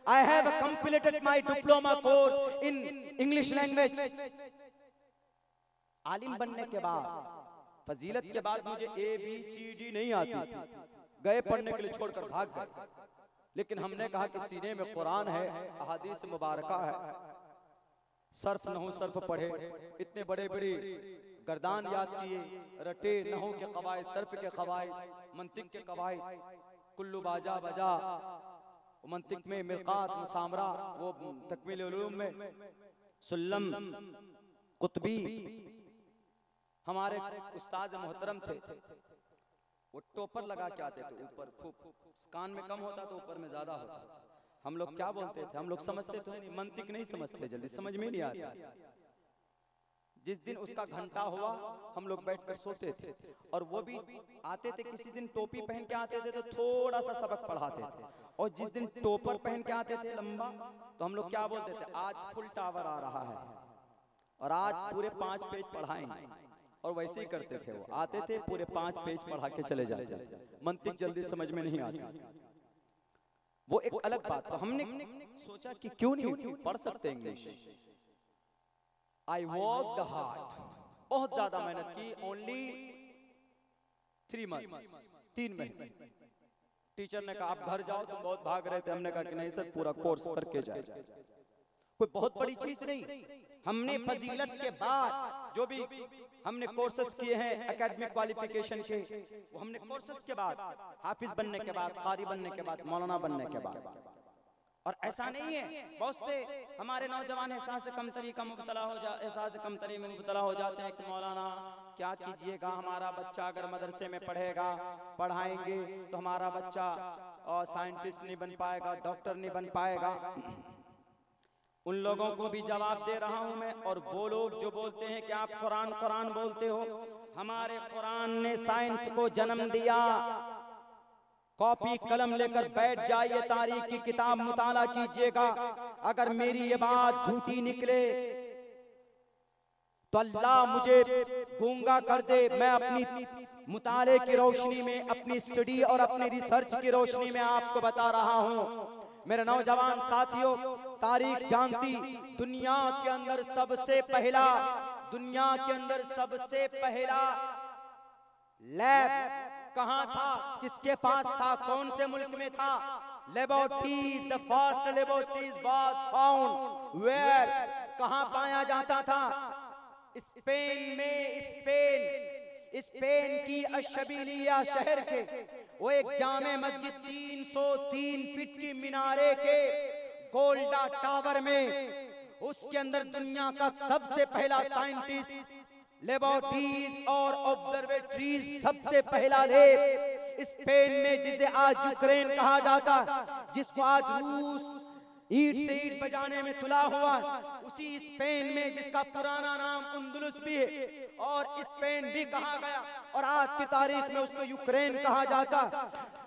I have completed my diploma course in English language. आलिम बनने के बाद, फजीलत के बाद मुझे ABCD नहीं आती थी, गए पढ़ने के लिए छोड़कर भाग गए। लेकिन हमने कहा कि सीने में कुरान है, अहादीस मुबारका है, सर्फ नहू सर्फ पढ़े, इतने बड़े बड़े गर्दान याद किए, रटे नहू के कवायद, सर्फ के कवायद, मंतिक के कवायद, कुल्लू बाजा बजा, मंतिक में मिरकात मुसामरा, वो तकमील उलूम में सुल्लम कुतबी। हमारे उस्ताद मोहतरम थे, वो टोपर लगा के आते थे ऊपर, खूब कान में कम होता तो ऊपर में ज्यादा होता। हम लोग क्या बोलते थे? हम लोग समझते तो नहीं, मंतिक नहीं समझते, जल्दी समझ में नहीं आता। जिस दिन उसका घंटा हुआ हम लोग बैठकर सोते थे, और वो भी आते थे, किसी दिन टोपी पहन के आते थे तो थोड़ा सा सबक पढ़ाते थे, और जिस दिन टोपर पहन के आते थे लंबा, तो हम लोग क्या बोलते थे? आज फुल टावर आ रहा है और आज पूरे 5 पेज पढ़ाएंगे। और वैसे ही करते थे, वो आते थे पूरे 5 पेज पढ़ा के चले जाते। मंतिक जल्दी समझ में नहीं आती, वो एक अलग बात। तो हमने सोचा कि क्यों नहीं पढ़ सकते English. I work the hard, बहुत ज्यादा मेहनत की। ओनली 3 months, 3 महीने। टीचर ने कहा आप घर जाओ, तुम बहुत भाग रहे थे। हमने कहा कि नहीं सर, पूरा कोर्स करके जाए, कोई बहुत बड़ी चीज नहीं। हमने फजीलत के बाद जो भी हमने कोर्सेस किए हैं एकेडमिक क्वालिफिकेशन के, वो हमने कोर्सेस के बाद, हाफिज बनने के बाद, कारी बनने के बाद, मौलाना बनने के बाद। और ऐसा नहीं है, बहुत से हमारे नौजवान एहसास कमतरी का मुब्तला हो जा एहसास कमतरी में मुब्तला हो जाते हैं कि मौलाना क्या कीजिएगा, हमारा बच्चा अगर मदरसे में पढ़ेगा, पढ़ाएंगे तो हमारा बच्चा और साइंटिस्ट नहीं बन पाएगा, डॉक्टर नहीं बन पाएगा। उन लोगों को भी जवाब दे रहा हूं मैं। और वो लोग जो बोलते हैं कि आप कुरान कुरान बोलते हो, हमारे कुरान ने साइंस को जन्म दिया। कॉपी कलम लेकर बैठ जाइए, तारीख की किताब मुताला कीजिएगा। अगर मेरी ये बात झूठी निकले तो अल्लाह मुझे गूंगा कर दे। मैं अपनी मुताले की रोशनी में, अपनी स्टडी और अपनी रिसर्च की रोशनी में आपको बता रहा हूं। मेरे नौजवान साथियों, तारीख जानती, दुनिया के अंदर सबसे पहला लैब कहां था, किसके पास था, कौन से मुल्क में था? Laboratories, the first laboratories was found where, कहां पाया जाता था? स्पेन में। स्पेन की अशबिलिया शहर के वो एक जामे मस्जिद 303 फीट की मीनारे के गोल्डा टावर में, उसके अंदर दुनिया का सबसे पहला साइंटिस्ट, लेबोरेटरीज और ऑब्जर्वेटरीज, सबसे पहला लैब स्पेन में, जिसे आज यूक्रेन कहा जाता, जिसको आज रूस ईंट से ईंट बजाने में तुला हुआ, उसी स्पेन में जिसका पुराना नाम अंदलुस भी है और स्पेन भी कहा गया और आज की तारीख में उसको यूक्रेन कहा जाता।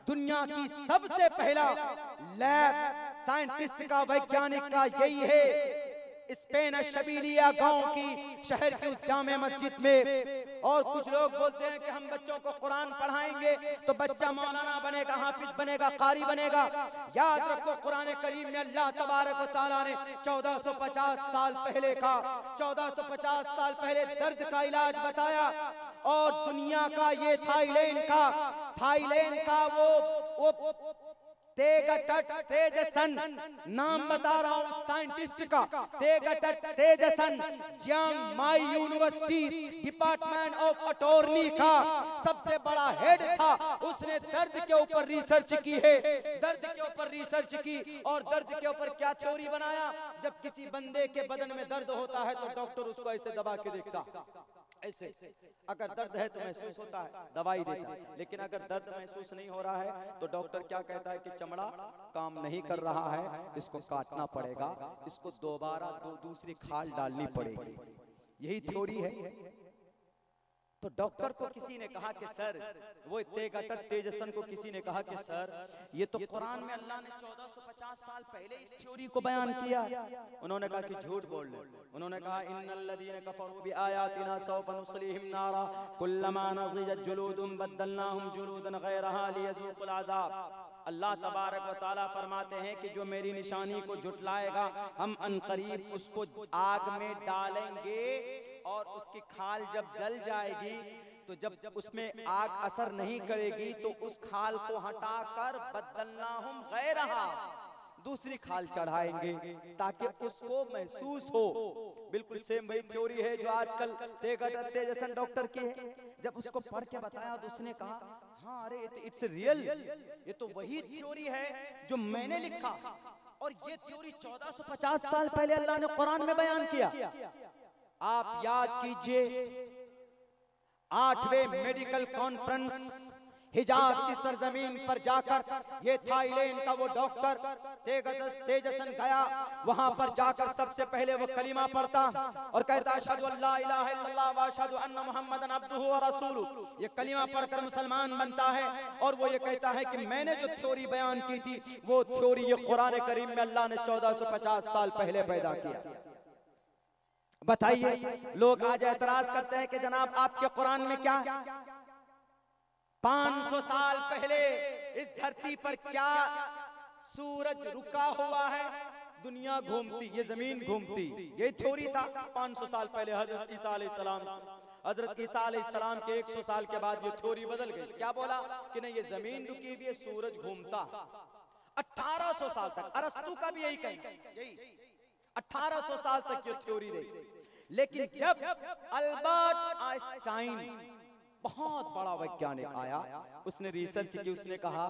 दुनिया की सबसे पहला लैब साइंटिस्ट का, वैज्ञानिक का यही है स्पेन शबीलिया गांव की शहर की उस जामे मस्जिद में। और कुछ लोग बोलते हैं कि हम बच्चों को कुरान पढ़ाएंगे तो बच्चा मौलाना बनेगा, हाफिज बनेगा, कारी बनेगा। याद रखो कुरान करीम में अल्लाह तबारक व तआला ने 1450 साल पहले का 1450 साल पहले दर्द का इलाज बताया। और दुनिया का ये थाईलैंड का वो तेगटट तेजसन नाम बता रहा हूँ साइंटिस्ट का, तेगटट तेजसन Chiang Mai university department of attorney का सबसे बड़ा हेड था। उसने दर्द के ऊपर रिसर्च की है, दर्द के ऊपर रिसर्च की और दर्द के ऊपर क्या थ्योरी बनाया, जब किसी बंदे के बदन में दर्द होता है तो डॉक्टर उसको ऐसे दबा के देखता, ऐसे अगर दर्द है तो महसूस होता है, दवाई देता है। लेकिन अगर दर्द महसूस नहीं हो रहा है तो डॉक्टर क्या कहता है कि चमड़ा काम नहीं कर रहा है, इसको काटना पड़ेगा, इसको दोबारा दूसरी खाल डालनी पड़ेगी। यही थ्योरी है। तो डॉक्टर को किसी ने कहा कि सर, वो तेगटट तेजसन को किसी ने कहा कि सर ये तो कुरान में अल्लाह ने 1450 साल पहले इस थ्योरी को बयान किया। उन्होंने कहा कि झूठ बोल रहे। उन्होंने कहा इन्नल्लज़ीना कफ़रू बिआयातिना सौफ़ नुस्लिहिम नारा कुल्लमा नज़िजत जुलूदुहुम बद्दलनाहुम जुलूदन ग़ैरहा लियज़ूक़ुल अज़ाब। अल्लाह तबारक व तआला फरमाते हैं कि जो मेरी निशानी को झुटलाएगा हम अनकरीब उसको आग में डालेंगे और उसकी खाल जब जल जाएगी तो जब उसमें आग असर नहीं करेगी तो उस खाल को हटाकर बदलनाहुम गैरहा दूसरी खाल चढ़ाएंगे ताकि उसको महसूस हो। बिल्कुल सेम वही थ्योरी है जो आजकल तेगटट तेजसन डॉक्टर की है। जब उसको पढ़ के बताया तो उसने कहा हाँ अरे इट्स रियल, ये तो वही थ्योरी है जो मैंने लिखा और ये थ्योरी 1450 साल पहले अल्लाह ने कुरान में बयान किया। आप याद कीजिए 8वें मेडिकल कॉन्फ्रेंस हिजाज की सरजमीन पर जाकर ये थाईलैंड का वो डॉक्टर तेजसन गया, वहां पर जाकर सबसे पहले वो कलिमा पढ़ता और कहता अशहदु अल्ला इलाहा इल्लल्लाह व अशहदु अन्ना मुहम्मदन अब्दुहु व रसूलुहु। ये कलिमा पढ़कर मुसलमान बनता है और वो ये कहता है कि मैंने जो थ्योरी बयान की थी वो थ्योरी ये कुरान करीम में अल्लाह ने 1450 साल पहले पैदा किया। बताइए, लोग आज एतराज करते हैं कि जनाब आपके कुरान में क्या 500 साल पहले इस धरती पर क्या सूरज रुका हुआ है, दुनिया घूमती, ये जमीन घूमती, ये थ्योरी था 500 साल पहले हजरत ईसा अलैहिस्सलाम के 100 साल के बाद ये थ्योरी बदल गई। क्या बोला कि नहीं ये जमीन रुकी हुई है, सूरज घूमता। 1800 साल तक अरस्तु का भी यही कही, 1800 साल तक ये थ्योरी रही। लेकिन जब अल्बर्ट आइंस्टाइन बहुत बड़ा वैज्ञानिक आया, उसने रिसर्च की, उसने कहा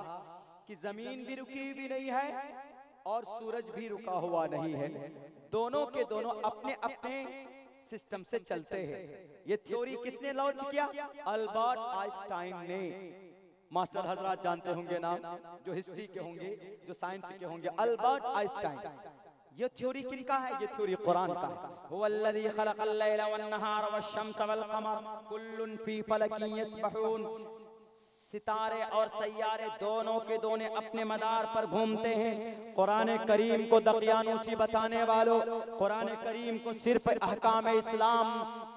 कि जमीन भी रुकी हुई नहीं है और सूरज भी रुका हुआ नहीं है, दोनों के दोनों अपने अपने सिस्टम से चलते हैं। ये थ्योरी किसने लॉन्च किया? अल्बर्ट आइंस्टाइन ने। मास्टर हजरात जानते होंगे नाम, जो हिस्ट्री के होंगे, जो साइंस के होंगे, अल्बर्ट आइंस्टाइन। ये थ्योरी किनका है? ये थ्योरी कुरान का है। हुवल्लज़ी खलक़ल लैला वन्नहार वश्शम्स वल क़मर कुल्लुन फी फ़लकिन यस्बहून। सितारे और सैयारे दोनों के दोनों अपने मदार पर घूमते हैं। कुरान करीम को दकियानूसी बताने वालों, कुरान करीम को सिर्फ अहकाम इस्लाम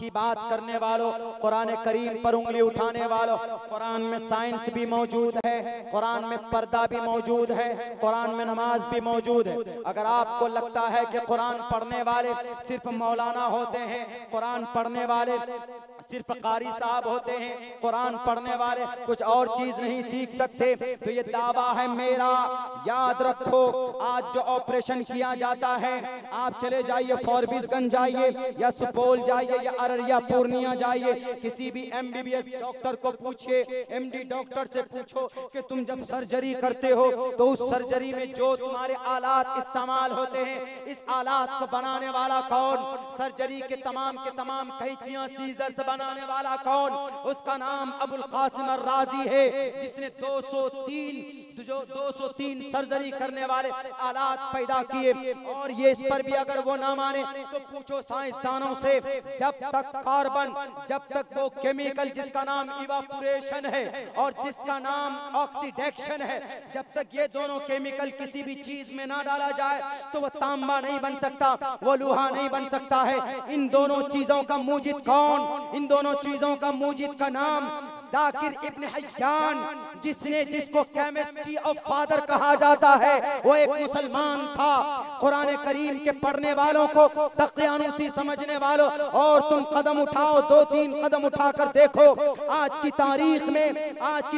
की बात करने वालों, कुरान करीम पर उंगली उठाने वालों, कुरान में साइंस भी मौजूद है, कुरान में पर्दा भी मौजूद है, कुरान में नमाज भी मौजूद है। अगर आपको लगता है कि कुरान पढ़ने वाले सिर्फ मौलाना होते हैं, कुरान पढ़ने वाले सिर्फ कारी साहब होते हैं, कुरान पढ़ने वाले कुछ और चीज नहीं सीख सकते, तो ये दावा है मेरा। याद रखो, आज जो ऑपरेशन किया जाता है, आप चले जाइए फॉरबिसगंज जाइए या सुपौल जाइए या अररिया पूर्णिया जाइए, किसी भी MBBS डॉक्टर को पूछिए, MD डॉक्टर से पूछो कि तुम जब सर्जरी करते हो तो उस सर्जरी में जो तुम्हारे आलात इस्तेमाल होते हैं, इस आलात को बनाने वाला कौन? सर्जरी के तमाम कैंचियां सीजर्स बनाने वाला कौन? उसका नाम अबुल कासिम अर्राजी है जिसने 203 सर्जरी करने वाले आलात पैदा किए, और ये इस पर भी अगर वो ना माने तो पूछो साइंसदानों से, जब तक कार्बन, जब तक वो केमिकल जिसका नाम इवापोरेशन है और जिसका नाम ऑक्सीडेशन है, जब तक ये दोनों केमिकल किसी भी चीज में ना डाला जाए तो वो तांबा नहीं बन सकता, वो लोहा नहीं बन सकता है। इन दोनों चीजों का मूजिद कौन? इन दोनों चीजों का मूजिद का नाम जाकिर इब्न हय्यान, जिसको केमिस्ट्री ऑफ फादर कहा जाता है, वो एक मुसलमान था। कुरान करीम के पढ़ने वालों को तक़यानुसी समझने वालों, और तुम कदम उठाओ, 2-3 कदम उठाकर देखो, आज की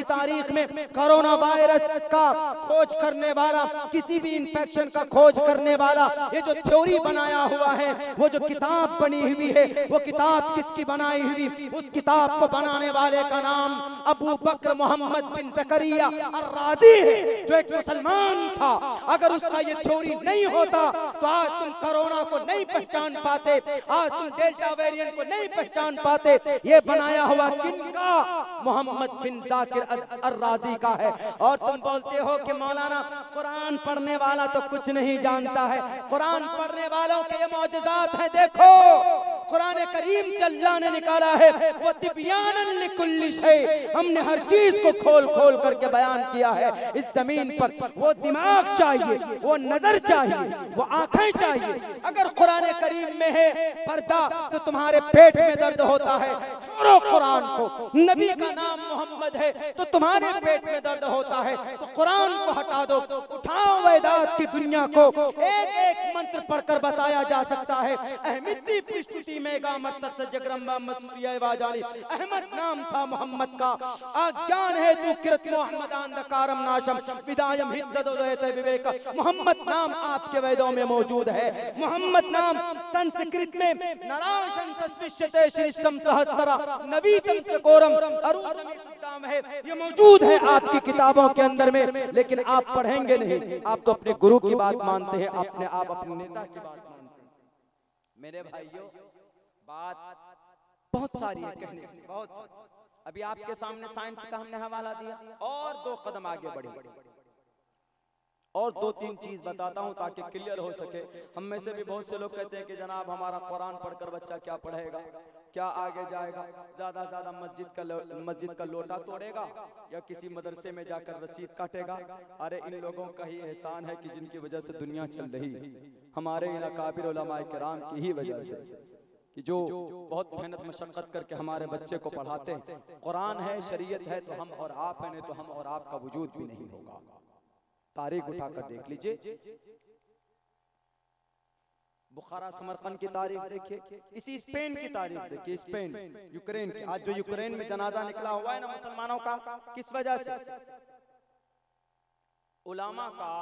तारीख में कोरोना वायरस का खोज करने वाला, किसी भी इंफेक्शन का खोज करने वाला, ये जो थ्योरी बनाया हुआ है, वो जो किताब बनी हुई है, वो किताब किसकी बनाई हुई? उस किताब को बनाने वाले का नाम अबू बकर मोहम्मद बिन ज़करिया अर-राज़ी है, जो एक मुसलमान था। अगर उसका ये थ्योरी नहीं होता तो आज तुम कोरोना को नहीं पहचान पाते, आज तुम डेल्टा वेरिएंट को नहीं पहचान पाते। ये बनाया हुआ किनका? मोहम्मद बिन ज़ाकिर अर-राज़ी का है। और तुम बोलते हो कि मौलाना कुरान पढ़ने वाला तो कुछ नहीं जानता है। कुरान पढ़ने वालों के ये मौजज़ात हैं। देखो कुरान करीम अल्लाह ने निकाला है, वो तिब्यानन लिकुल्लि शै, हमने हर चीज को खोल खोल करके बयान किया है इस जमीन पर। वो दिमाग चाहिए, वो नजर चाहिए, वो आंखें चाहिए। अगर कुरान करीम में है पर्दा तो तुम्हारे पेट में दर्द होता है, छोड़ो कुरान को। नबी का नाम मोहम्मद है तो तुम्हारे पेट में दर्द होता है, तो कुरान को हटा दो। उठाओ वेदात की दुनिया को, एक एक मंत्र पढ़कर बताया जा सकता है। अहमदी पृष्ठुति मेगा मर्तस जगरम्बा मसूरिया वाजानी, अहमद नाम था मोहम्मद का। अज्ञान है तू किरत मोहम्मद अंधकारम नाशम विदायम हिद्दत विवेक। मोहम्मद नाम आपके वेदों में मौजूद है। मोहम्मद नाम संस्कृत में नराशं सस्विष्यते श्रेष्ठम सहस्त्रा नवीतम चकोरम अरुणम है, ये मौजूद है आपकी किताबों के अंदर में, लेकिन आप पढ़ेंगे नहीं। आप तो अपने गुरु की बात मानते हैं, आप अपने नेता की बात मानते हैं। मेरे भाइयों, बात बहुत सारी है कहने की, बहुत सारी। अभी आपके सामने साइंस का हमने हवाला दिया, और 2 कदम आगे बढ़े और 2-3 चीज बताता हूं ताकि क्लियर हो सके। हम में से भी बहुत से लोग कहते हैं कि जनाब हमारा कुरान पढ़कर बच्चा क्या पढ़ेगा, क्या आगे जाएगा, ज्यादा ज्यादा मस्जिद का लोटा तोड़ेगा या किसी मदरसे में जाकर रसीद काटेगा। अरे इन लोगों का ही एहसान है कि जिनकी वजह से दुनिया चल रही है, हमारे इन अकाबिर उलमाए किराम की ही वजह से, कि जो बहुत मेहनत मशक्कत करके हमारे बच्चे को पढ़ाते हैं। कुरान है, शरीयत है, तो हम और आप हैं, नहीं तो हम और आपका वजूद भी नहीं होगा। तारीख उठाकर देख लीजिए, बुखारा समरकंद की तारीख देखिए, इसी स्पेन की तारीख देखिए, स्पेन यूक्रेन की। आज जो यूक्रेन में जनाजा निकला हुआ है ना मुसलमानों का, किस वजह से? उलामा का,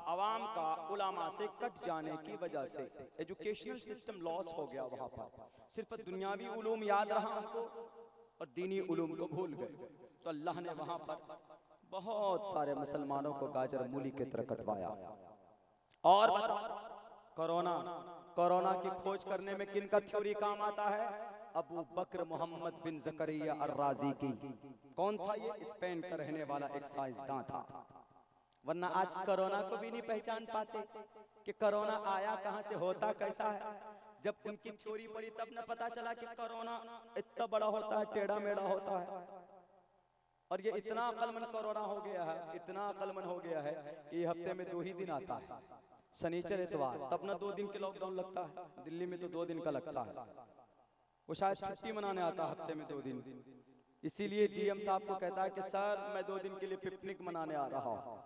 अवाम का उलामा से कट जाने की वजह से। एजुकेशनल सिस्टम लॉस हो गया वहां पर। सिर्फ दुनियावी उलूम याद रहा हमको और दीनी उलूम को भूल गए। तो अल्लाह ने वहां पर बहुत सारे मुसलमानों को गाजर मूली की तरह कटवाया। और कोरोना की खोज करने में किन का थ्योरी काम आता है? अबू बकर मोहम्मद बिन ज़करिया अर-राज़ी की। कौन था ये? स्पेन का रहने वाला एक साइंसदान था। वरना आज कोरोना को भी नहीं पहचान पाते कि कोरोना आया कहां से, होता कैसा है। जब उनकी थ्योरी पड़ी तब न पता चला कि कोरोना इतना बड़ा होता है, टेढ़ा मेढ़ा होता है। और ये इतना अक्लमंद कोरोना हो गया है, इतना अक्लमंद हो गया है कि हफ्ते में 2 ही दिन आता है, शनिचर इतवार। तब ना 2 दिन के लॉकडाउन लगता है, दिल्ली में तो 2 दिन का लगता है। वो शायद छुट्टी मनाने आता है हफ्ते में 2 दिन। इसीलिए डीएम साहब को कहता है कि सर मैं 2 दिन के लिए पिकनिक मनाने आ रहा हूँ,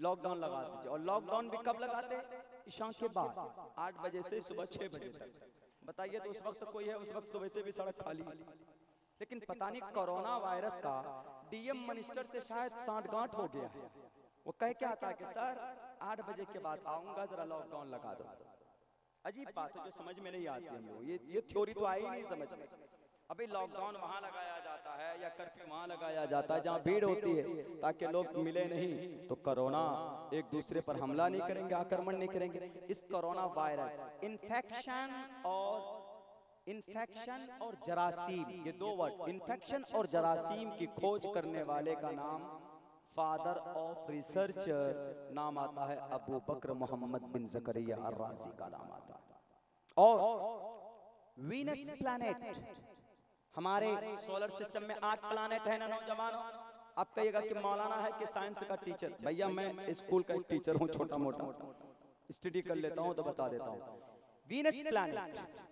लॉकडाउन लगा दीजिए। और लॉकडाउन भी कब लगाते? ईशा के बाद 8 बजे से सुबह 6 बजे तक। बताइए, तो उस वक्त कोई है? उस वक्त तो वैसे भी सड़क खाली। लेकिन पता नहीं कोरोना वायरस का डीएम मिनिस्टर से शायद सांठगांठ हो गया है। वो कह क्या आता है कि सर 8 बजे के बाद आऊंगा, जरा लॉकडाउन लगा दो। अजीब बात है जो समझ में नहीं आती है। ये थ्योरी तो आई नहीं समझ में। अभी लॉकडाउन वहां लगाया जाता है या कर्फ्यू वहां लगाया जाता है जहां भीड़ होती है, ताकि लोग मिले नहीं, तो कोरोना एक दूसरे पर हमला नहीं करेंगे, आक्रमण नहीं करेंगे। इस कोरोना वायरस इन्फेक्शन और इन्फेक्शन और जरासीम, ये दो वर्ड, इन्फेक्शन और जरासीम की खोज करने वाले का नाम, फादर ऑफ रिसर्चर नाम आता है अबू बकर मोहम्मद बिन जकरिया अर्राजी का नाम आता है। और वीनस प्लैनेट, हमारे सोलर सिस्टम में 8 प्लैनेट है ना नौजवानों। आप कहिएगा कि मौलाना है कि साइंस का टीचर, भैया मैं स्कूल का टीचर हूँ, छोटा मोटा स्टडी कर लेता हूँ तो बता देता हूँ। वीनस प्लैनेट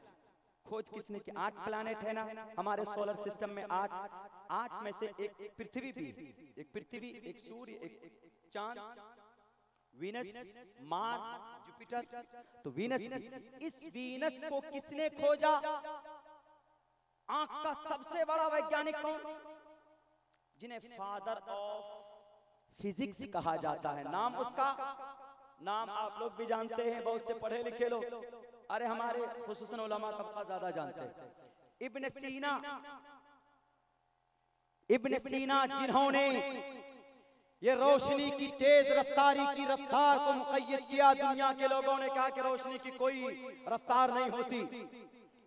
खोज किसने की? 8 प्लैनेट है ना हमारे सोलर सिस्टम में, 8 में से एक पृथ्वी भी, एक पृथ्वी, एक सूर्य, एक चांद, वीनस, मार्स, जुपिटर। तो वीनस, इस वीनस को किसने खोजा? आंख का सबसे बड़ा वैज्ञानिक कौन? जिन्हें फादर ऑफ फिजिक्स कहा जाता है। नाम उसका, नाम आप लोग भी जानते हैं, बहुत से पढ़े लिखे लोग, अरे हमारे खुसूसन उलमा तबका ज्यादा जानते हैं। इब्न सीना, इब्न सीना जिन्होंने ये रोशनी की तेज रफ्तारी की रफ्तार को मुक़य्यद किया। दुनिया के लोगों ने कहा कि रोशनी की कोई रफ्तार नहीं होती,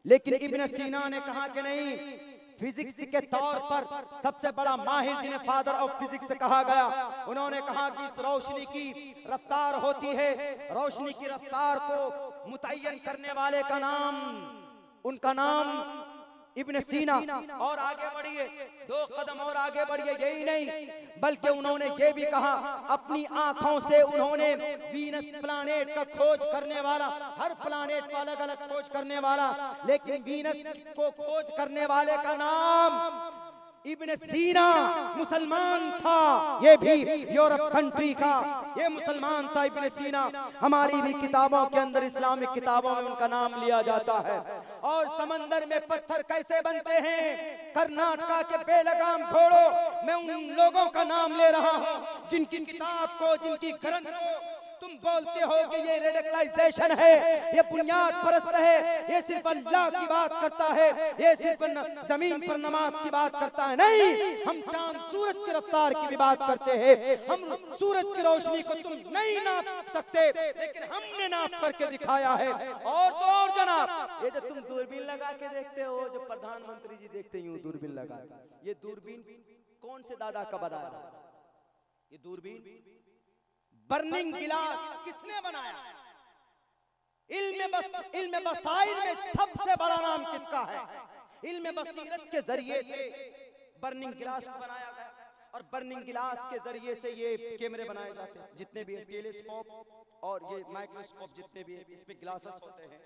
लेकिन इब्न सीना ने कहा कि नहीं, फिजिक्स के तौर पर सबसे बड़ा माहिर जिन्हें फादर ऑफ फिजिक्स कहा गया, उन्होंने कहा कि इस रोशनी की रफ्तार होती है, रोशनी की रफ्तार को मुतय्यन करने वाले का नाम, उनका नाम इब्न सीना। और आगे बढ़िए, 2 कदम और आगे बढ़िए, यही नहीं बल्कि उन्होंने ये भी कहा, अपनी आंखों से उन्होंने वीनस प्लैनेट का खोज करने वाला, हर प्लैनेट को अलग अलग खोज करने वाला, लेकिन वीनस को खोज करने वाले का नाम इब्न सीना मुसलमान था, ये भी यूरोप कंट्री का, ये मुसलमान था इब्न सीना। हमारी भी किताबों के अंदर, इस्लामिक किताबों में उनका नाम लिया जाता है। और समंदर में पत्थर कैसे बनते हैं, कर्नाटका के बेलगाम घोड़ों, मैं उन लोगों का नाम ले रहा हूँ जिनकी किताब को, जिनकी ग्रंथ को तुम बोलते हो कि ये रेडिकलाइजेशन है, ये बुनियाद परस्त है, ये सिर्फ अल्लाह की बात करता है, ये सिर्फ जमीन पर नमाज की बात करता है। नहीं, हम चांद सूरज की रफ्तार की भी बात करते हैं। हम सूरज की रोशनी को तुम नहीं नाप सकते, लेकिन हमने नाप करके दिखाया है। और तो और जनाब, ये जो तुम दूरबीन लगा के देखते हो, जो प्रधानमंत्री जी देखते हैं दूरबीन लगा, ये दूरबीन कौन से दादा का बनाया? ये दूरबीन बर्निंग गिलास किसने बनाया? इल्म बसाइर में सबसे बड़ा नाम किसका है? इल्म बसीरत के जरिए से बर्निंग गिलास को बनाया गया, और बर्निंग गिलास के जरिए से ये कैमरे बनाए जाते हैं, जितने भी टेलीस्कोप और ये माइक्रोस्कोप जितने भी, इसमें ग्लासेस होते हैं,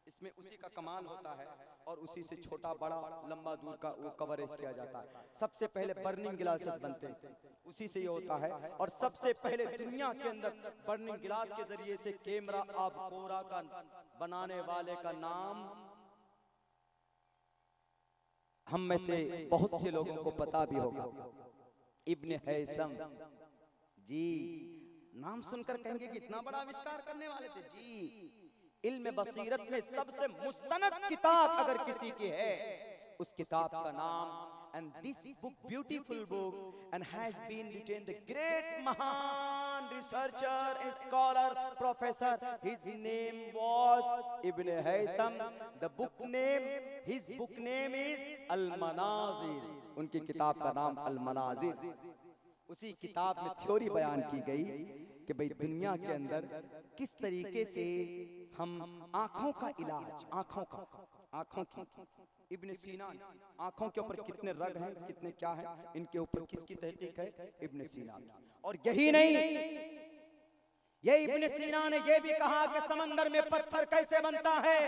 इसमें उसी का कमाल होता है, और उसी से छोटा बड़ा लंबा दूर का वो कवरेज किया जाता है। सबसे पहले बर्निंग गिलासेस बनते हैं, उसी से ये होता है। और सबसे पहले दुनिया के अंदर बर्निंग गिलास के जरिए से कैमरा आबकोरा का बनाने वाले का नाम हम में से बहुत से लोगों को पता भी होगा, इब्न हैसम जी। नाम सुनकर कहेंगे कि इतना बड़ा आविष्कार करने वाले थे जी। इल्म बसीरत में सबसे मुस्तनद किताब अगर किसी की है, उस किताब का नाम, and this book, beautiful book, and has been written the great महान researcher and scholar professor, his name was Ibn Haytham. The book name, his book name is Al-Manazir. उनकी किताब का नाम Al-Manazir। उसी किताब में थ्योरी बयान की गई कि भाई दुनिया के अंदर किस तरीके से हम आंखों का इलाज, आंखों की, इब्न सीना आंखों के ऊपर कितने रग हैं, कितने क्या हैं, इनके ऊपर किसकी तहकीक है? इब्न सीना। और यही नहीं, ये इब्न सीना ने ये भी कहा कि समंदर में पत्थर कैसे बनता है।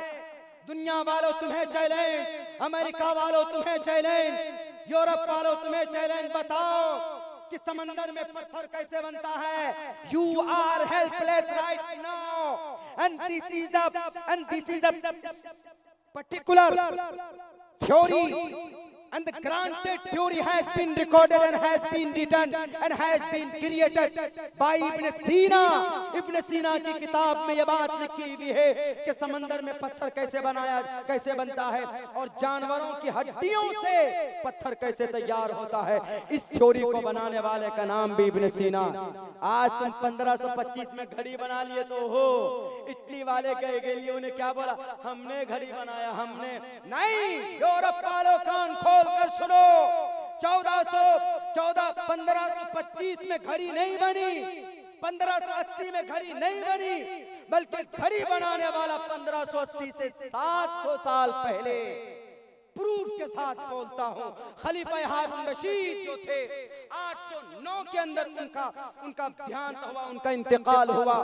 दुनिया वालों तुम्हें चैलेंज, अमेरिका वालों तुम्हें चैलेंज, यूरोप वालों तुम्हें चैलेंज, बताओ कि समंदर में पत्थर कैसे बनता है। You are helpless right now, and this is a particular theory and the granted theory has been recorded and has been written and has been created by Ibn Sina. Ibn Sina की किताब में ये बात लिखी हुई है कि समंदर में पत्थर कैसे बनता है और जानवरों की हड्डियों से पत्थर कैसे तैयार होता है। इस थ्योरी को बनाने वाले का नाम भी इब्न सीना। आज तुम 1525 में घड़ी बना लिए तो हो, इटली वाले गए उन्हें क्या बोला, हमने घड़ी बनाया, हमने नहीं। यूरोप वालों कान खोल कर सुनो, 1525 में घड़ी नहीं बनी, 1580 में घड़ी नहीं बनी, बल्कि घड़ी बनाने वाला 1580 से 700 साल पहले। प्रूफ के साथ बोलता हूँ, खलीफा हारून रशीद जो थे 809 के अंदर उनका देहांत हुआ, उनका इंतकाल हुआ।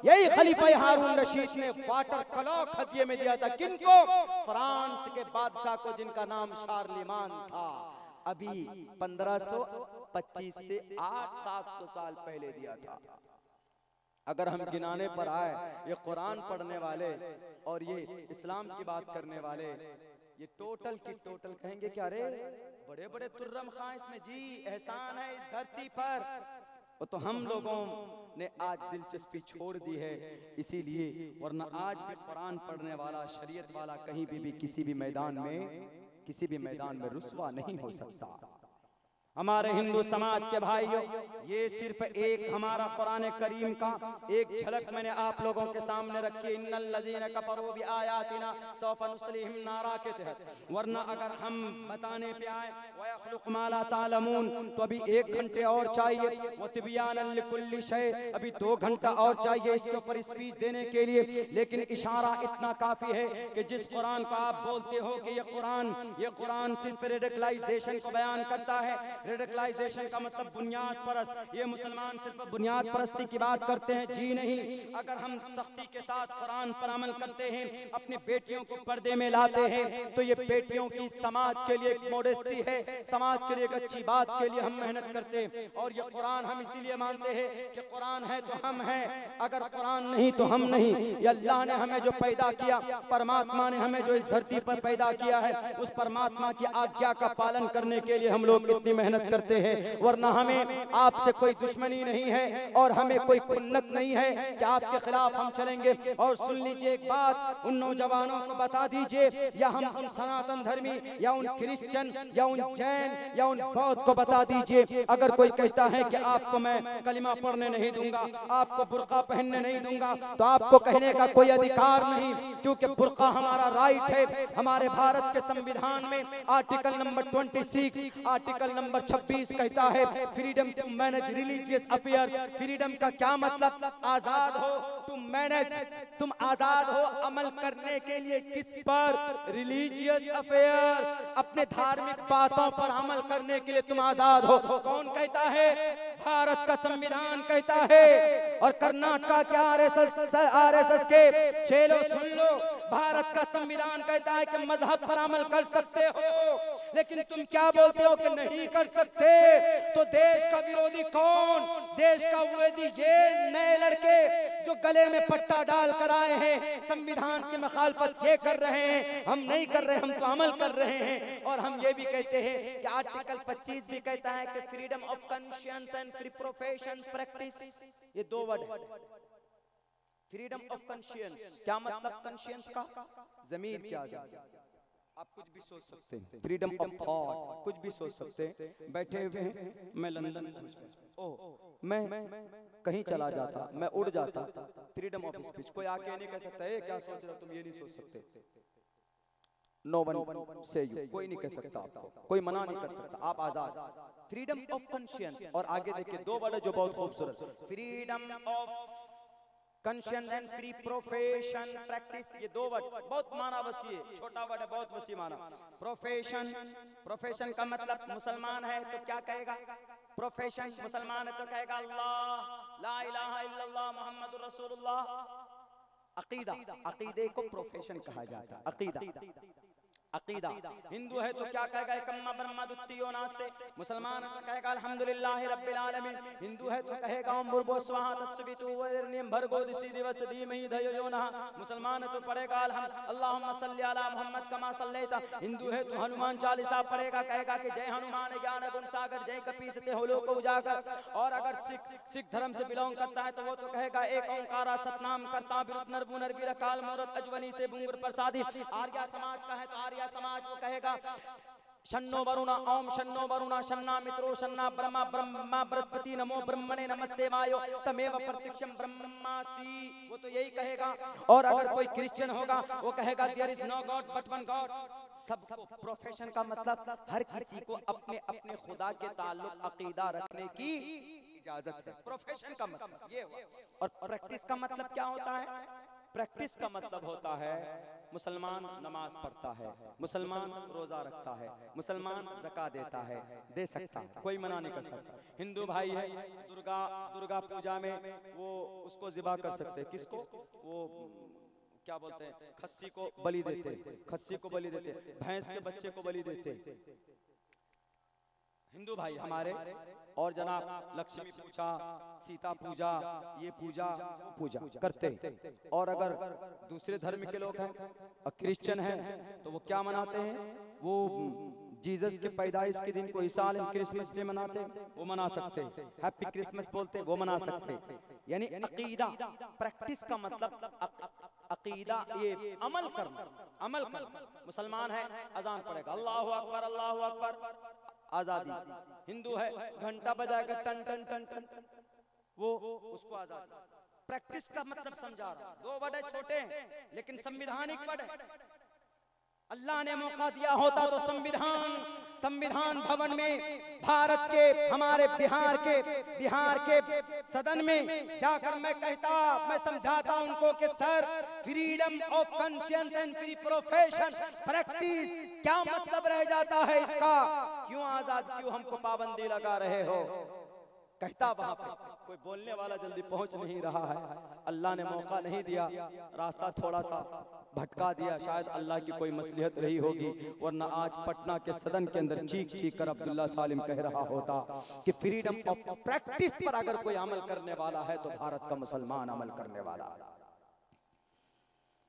यही खलीफा हारून रशीद ने वाटर क्लॉक हदिये में दिया था, किनको? फ्रांस के बादशाह को, जिनका नाम शार्लेमान था। अभी 1525 से 800-700 साल पहले दिया था। अगर हम गिनाने पर आए, ये कुरान पढ़ने वाले और ये इस्लाम की बात करने वाले, ये टोटल की टोटल कहेंगे क्या, रे बड़े बड़े तुर्रम खां इसमें जी, एहसान है इस धरती पर। वो तो हम लोगों ने आज दिलचस्पी छोड़ दी है इसीलिए, वरना आज भी कुरान पढ़ने वाला, शरीयत वाला कहीं भी किसी भी मैदान में रुस्वा नहीं हो सकता। हमारे हिंदू समाज के भाइयों, ये सिर्फ एक हमारा कुरान करीम का एक झलक मैंने आप लोगों के सामने रखी। इन्नल लज़ीना कफ़रू बि आयातिना सौफ़ा नुस्लिहिम नारा के तहत, वरना अगर हम बताने पे आए वयख़्लुक़ु मा ला तालमून तो अभी 1 घंटे और चाहिए, व तिबयानन लिकुल्लि शै अभी 2 घंटा और चाहिए इसके ऊपर स्पीच देने के लिए। लेकिन इशारा इतना काफी है कि जिस कुरान को आप बोलते हो कि ये कुरान सिर्फ रेडिकलाइजेशन को बयान करता है, रेडिकलाइजेशन का मतलब बुनियाद परस्त, ये मुसलमान सिर्फ बुनियाद परस्ती की बात करते हैं, जी नहीं। अगर हम सख्ती के साथ कुरान पर अमल करते हैं, अपनी बेटियों को पर्दे में लाते हैं, तो ये बेटियों की समाज के लिए एक मोडेस्टी है, समाज के लिए एक अच्छी बात के लिए हम मेहनत करते हैं। और ये कुरान हम इसीलिए मानते हैं कि कुरान है तो हम हैं, अगर कुरान नहीं तो हम नहीं। ये अल्लाह ने हमें जो पैदा किया, परमात्मा ने हमें जो इस धरती पर पैदा किया है, उस परमात्मा की आज्ञा का पालन करने के लिए हम लोग इतनी मेहनत करते हैं। वरना हमें आपसे कोई दुश्मनी नहीं है और हमें कोई खुन्नत नहीं है कि आपके खिलाफ हम चलेंगे। और सुन लीजिए एक बात, उन नौजवानों को बता दीजिए, या हम उन सनातन धर्मी या उन क्रिश्चियन या उन जैन या उन बौद्ध को बता दीजिए, अगर कोई कहता है कि आपको मैं कलिमा पढ़ने नहीं दूंगा, आपको बुर्का पहनने नहीं दूंगा, तो आपको कहने का कोई अधिकार नहीं, क्योंकि बुर्का हमारा राइट है। हमारे भारत के संविधान में आर्टिकल नंबर 26, आर्टिकल नंबर 26 कहता है freedom to manage religious affair. Freedom का क्या मतलब? आजाद हो टू मैनेज, तुम आजाद हो अमल करने के लिए किस पर? रिलीजियस अफेयर, अपने धार्मिक बातों पर अमल करने के लिए तुम आजाद हो। कौन कहता है? भारत का संविधान कहता है। और कर्नाटक के आरएसएस के चेलो सुन लो, भारत का संविधान कहता है कि मजहब पर अमल कर सकते हो, लेकिन तुम क्या बोलते हो कि नहीं कर सकते। तो देश का विरोधी कौन? देश का विरोधी ये नए लड़के जो गले में पट्टा डाल कर आए हैं, संविधान की मुखालफत ये कर रहे हैं। हम नहीं कर रहे, हम तो अमल कर रहे हैं। और हम ये भी कहते हैं कि आर्टिकल 25 भी कहता है कि freedom of conscience and free profession practice, ये 2 वर्ड है। फ्रीडम ऑफ कॉन्शियंस क्या मतलब? कॉन्शियंस का ज़मीर की आज़ादी, आप कुछ भी सोच सकते हैं। फ्रीडम ऑफ थॉट, कुछ भी सोच सकते हैं। बैठे हुए हैं, मैं लंदन पहुंच गया, ओह मैं कहीं चला जाता, मैं उड़ जाता, फ्रीडम ऑफ स्पीच। कोई आके नहीं कह सकता है क्या सोच रहे हो तुम, ये नहीं सोच सकते। नो वन से यू, कोई नहीं कह सकता आपको, कोई मना नहीं कर सकता, आप आजाद। फ्रीडम ऑफ कॉन्शियंस, और आगे देखिए 2 वर्ड जो बहुत खूबसूरत, freedom of conscience and free profession practice, ये 2 वर्ड बहुत माना वसी है, छोटा वर्ड है, बहुत वसी माना। प्रोफेशन, प्रोफेशन का मतलब मुसलमान है तो क्या कहेगा? प्रोफेशन, मुसलमान है तो कहेगा अल्लाह ला इलाहा इल्लल्लाह मुहम्मदुर रसूलुल्लाह। अकीदा, अकीदे को प्रोफेशन कहा जाता है। अकीदा, अकीदा। हिंदू है तो क्या कहेगा एकम्मा ब्रह्मा द्वितीयो नास्ते। मुसलमान है तो कहेगा अल्हम्दुलिल्लाह रब्बिल आलमीन। हिंदू है तो कहेगा ओम भूर्भुवः स्वः तत्सवितु वरेण्यं भर्गो दिवस धीमहि धियो यो नः। मुसलमान है तो पढ़ेगा अल्लाहुम्मा सल्ली अला मुहम्मद कमा सल्लैता। हिंदू है तो हनुमान चालीसा पढ़ेगा, कहेगा कि जय हनुमान ज्ञान गुण सागर जय कपीसते हो लोक उजागर। और अगर सिख धर्म से बिलोंग करता है तो वो तो कहेगा एक ओंकारा सतनाम करता बिरुत नरबु नरबीर काल मूरत अजवनी से बुंगुर प्रसादी। आर्या समाज का है तो आर्या समाज वो कहेगा शन्नो वरुणा ओम शन्नो वरुणा शन्ना मित्रो शन्ना ब्रह्मा ब्रह्मा बृहस्पति नमो ब्रह्मणे नमस्ते वायो तमेव प्रत्यक्षम ब्रह्मासि। वो तो यही कहेगा। और अगर कोई क्रिश्चियन होगा वो कहेगा there is no God but one God. सबको प्रोफेशन का मतलब हर किसी को अपने अपने खुदा के ताल्लुक अकीदा रखने की इजाजत है। प्रोफेशन का मतलब ये हुआ। और प्रैक्टिस का मतलब क्या होता है? प्रैक्टिस का मतलब होता है मुसलमान नमाज पढ़ता है, मुसलमान रोजा रखता है, मुसलमान ज़का देता है, दे सकता है, कोई मना नहीं कर सकता। हिंदू भाई है दुर्गा पूजा में वो उसको ज़िबा कर सकते, किसको? वो क्या बोलते हैं, खस्सी को बलि देते, खस्सी को बलि देते, भैंस के बच्चे को बलि देते हिंदू भाई हमारे। और जनाब लक्ष्मी पूजा, सीता पूजा, ये पूजा वो पूजा करते। और अगर दूसरे धर्म के लोग हैं और क्रिश्चियन हैं तो वो क्या मनाते हैं? वो जीसस के पैदाइश के दिन को ईसा क्रिसमस डे मनाते, वो मना सकते। हैप्पी क्रिसमस बोलते, वो मना सकते। यानी अकीदा, प्रैक्टिस का मतलब अकीदा ये अमल करना, अमल करना। मुसलमान है अजान पढ़ेगा अल्लाहु अकबर अल्लाहु अकबर, आजादी। हिंदू है घंटा बजाएगा टन टन टन टन, वो उसको आजादी। प्रैक्टिस का मतलब समझा रहा। दो वर्ड छोटे हैं लेकिन संविधानिक वर्ड है। अल्लाह ने मौका दिया होता तो संविधान भवन में भारत के हमारे बिहार के सदन में जाकर मैं समझाता उनको कि sir freedom of conscience and free profession practice क्या मतलब रह जाता है इसका? क्यों आजाद, क्यों हमको पाबंदी लगा रहे हो? कहता वहां पे कोई बोलने वाला जल्दी पहुंच नहीं रहा है। अल्लाह ने मौका नहीं दिया, रास्ता थोड़ा सा भटका दिया। शायद अल्लाह की कोई मसलिहत रही होगी, वरना आज पटना के सदन के अंदर चीख कर अब्दुल्ला सालिम कह रहा होता कि फ्रीडम ऑफ प्रैक्टिस पर अगर कोई अमल करने वाला है तो भारत का मुसलमान अमल करने वाला।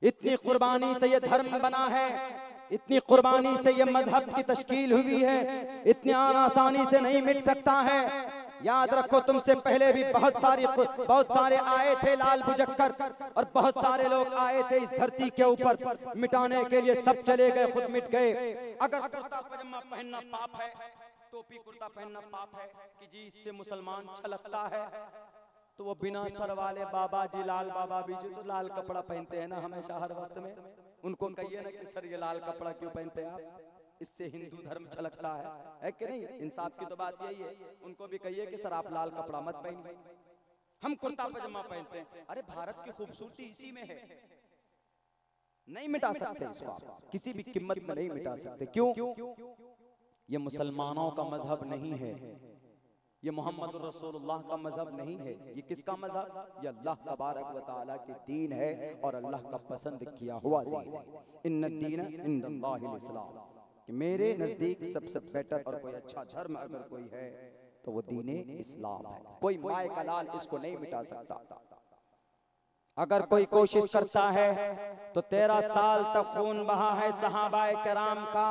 इतनी कुर्बानी से ये धर्म बना है, इतनी कुर्बानी से ये मजहब की तश्कील हुई है, इतनी आसानी से नहीं मिट सकता है। याद रखो तुमसे पहले भी बहुत सारे आए थे लाल बुझक्कर, और बहुत सारे लोग आए थे इस धरती के ऊपर मिटाने के लिए, सब चले गए, खुद मिट गए। अगर कुर्ता पजामा पहनना पाप है, टोपी कुर्ता पहनना पाप है कि जी इससे मुसलमान छलकता है, तो वो बिना सर वाले बाबा जी, लाल बाबा भी जो तो लाल कपड़ा पहनते हैं ना हमेशा हर वक्त में, उनको कहिए ना कि सर ये लाल कपड़ा क्यों पहनते हैं आप, इससे हिंदू धर्म छलकता है कि नहीं? इंसाफ की तो बात यही है। उनको भी कहिए कि सर आप लाल कपड़ा मत पहनिए, हम कुर्ता पजामा पहनते हैं। अरे भारत की खूबसूरती इसी में है, नहीं मिटा सकते इसको आप किसी भी कीमत में नहीं मिटा सकते। क्यों? ये मुसलमानों का मजहब नहीं है, ये मोहम्मद रसूलुल्लाह का मजहब नहीं है। ये किसका मजहब? ये अल्लाह तबारक व तआला की दीन है और अल्लाह का पसंद किया हुआ दीन है। इन्ना दीन इंदल्लाहिल इस्लाम, कि मेरे नजदीक सबसे बेटर और कोई अच्छा धर्म अगर कोई है तो वो दीन इस्लाम है। कोई माए का लाल इसको नहीं मिटा सकता। अगर कोई कोशिश करता है तो 13 साल तक खून बहा है सहाबाए किराम का,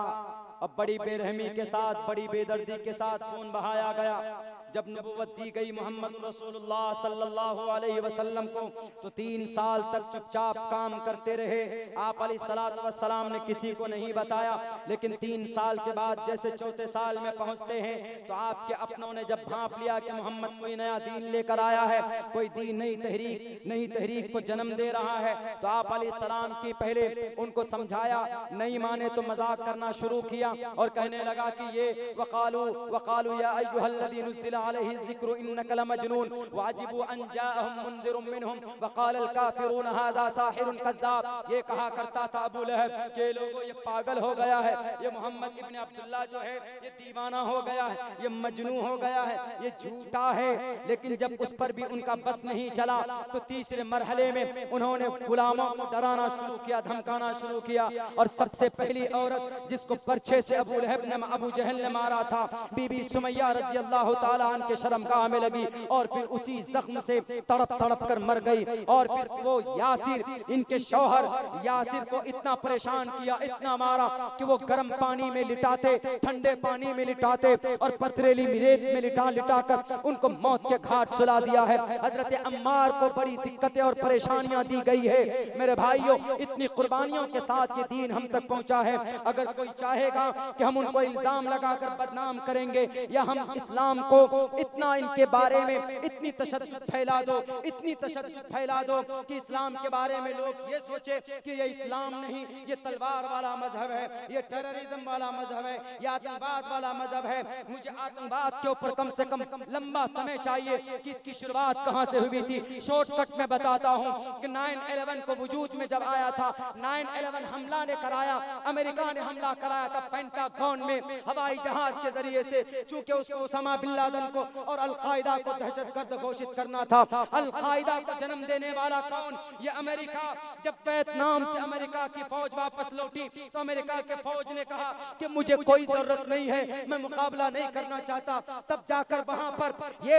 अब बड़ी बेरहमी के साथ, बड़ी बेदर्दी के साथ खून बहाया गया। जब नबुव्वत दी गई मोहम्मद रसूलुल्लाह सल्लल्लाहु अलैहि वसल्लम को, तो 3 साल तक चुपचाप काम करते रहे। आप अलैहिस्सलातु वस्सलाम ने किसी को नहीं बताया, लेकिन 3 साल के बाद जैसे 4थे साल में पहुंचते हैं तो आपके अपनों ने जब भांप लिया कि मोहम्मद कोई नया दीन लेकर आया है, कोई दीन नई तहरीक को जन्म दे रहा है, तो आप अलैहिस्सलाम की पहले उनको समझाया, नहीं माने तो मजाक करना शुरू किया और कहने लगा कि ये वकालू या अय्युहल्लज़ी नुज़्ज़िला नुज़िला अलैहि ज़िक्रु इन्नका लमजनून वाजिबु अन जाअहुम मुनज़िरुम मिनहुम वक़ाल अल काफ़िरून हाज़ा साहिरुन कज़्ज़ाब। ये कहा करता था अबू लहब के लोगों ये पागल हो गया है, ये मोहम्मद इब्न अब्दुल्लाह जो है ये दीवाना हो गया है, ये मजनू हो गया है, ये झूठा है। लेकिन जब उस पर भी उनका बस नहीं चला तो तीसरे मरहले में उन्होंने गुलामों को डराना शुरू किया, धमकाना शुरू किया। और सबसे पहली औरत जिसको पर्चे से अबू लहब ने अबू जहल ने मारा था, बीबी सुमैया रज़ी अल्लाह ताला अन्हा के शर्मगाह में लगी और फिर उसी जख्म से तड़प तड़प कर मर गई। और फिर वो यासिर, इनके शौहर यासिर को इतना परेशान किया, इतना मारा कि वो गर्म पानी में लिटाते, ठंडे पानी में लिटाते और पथरीली रेत में लिटा लिटा कर उनको मौत के घाट सुला दिया है। हजरत अम्मार को बड़ी दिक्कतें और परेशानियां दी गई है। मेरे भाइयों, इतनी कुर्बानियों के साथ ये दीन हम तक पहुंचा है। अगर कोई चाहेगा कि हम उनको इल्जाम लगाकर बदनाम करेंगे या हम इस्लाम को इतना इनके बारे में इतनी तशद्दुद फैला दो, इतनी तशद्दुद फैला दो कि इस्लाम के बारे में लोग ये सोचे कि ये इस्लाम नहीं, ये तलवार वाला मजहब है, ये टेररिज्म वाला मजहब है, ये आतंकवाद वाला मजहब है। मुझे आतंकवाद के ऊपर कम से कम लंबा समय चाहिए कि इसकी शुरुआत कहां से हुई थी। शॉर्टकट में बताता हूं कि 9/11 को वजूद में जब आया था, 9/11 हमला ने कराया, अमेरिका ने हमला कराया था पेंटागन में हवाई जहाज के जरिए से, चूंकि उसको उसामा बिन लादेन को और अल-कायदा को दहशतगर्द घोषित करना था। अल-कायदा को जन्म देने वाला कौन? ये अमेरिका। जब वियतनाम से अमेरिका की फौज वापस लौटी तो अमेरिका के फौज ने कहा कि मुझे कोई जरूरत नहीं है, मैं मुकाबला नहीं करना चाहता। तब जाकर वहां पर ये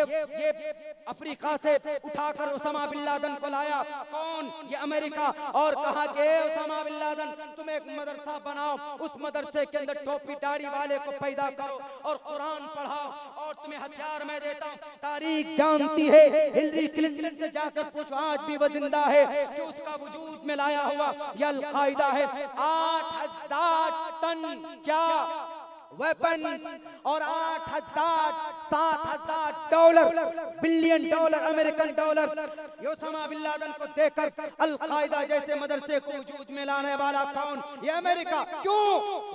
अफ्रीका से उठाकर उसामा बिन लादेन को लाया। कौन? ये अमेरिका। और कहा कि उसामा बिन लादेन तुम एक मदरसा बनाओ, उस मदरसे के अंदर टोपी दाढ़ी वाले को पैदा करो और कुरान पढ़ाओ और तुम्हें हथियार मैं देता हूं। तारीख जानती है, हिलरी क्लिंटन से जाकर पूछो, आज भी वो जिंदा है कि उसका वजूद में लाया हुआ ये अल-कायदा है। 8000 टन क्या वेपन और 7,000 dollar, billion dollar, American dollar Osama bin Laden को देकर अल-कायदा जैसे मदरसे को वजूद में लाने वाला कौन? ये अमेरिका। क्यों?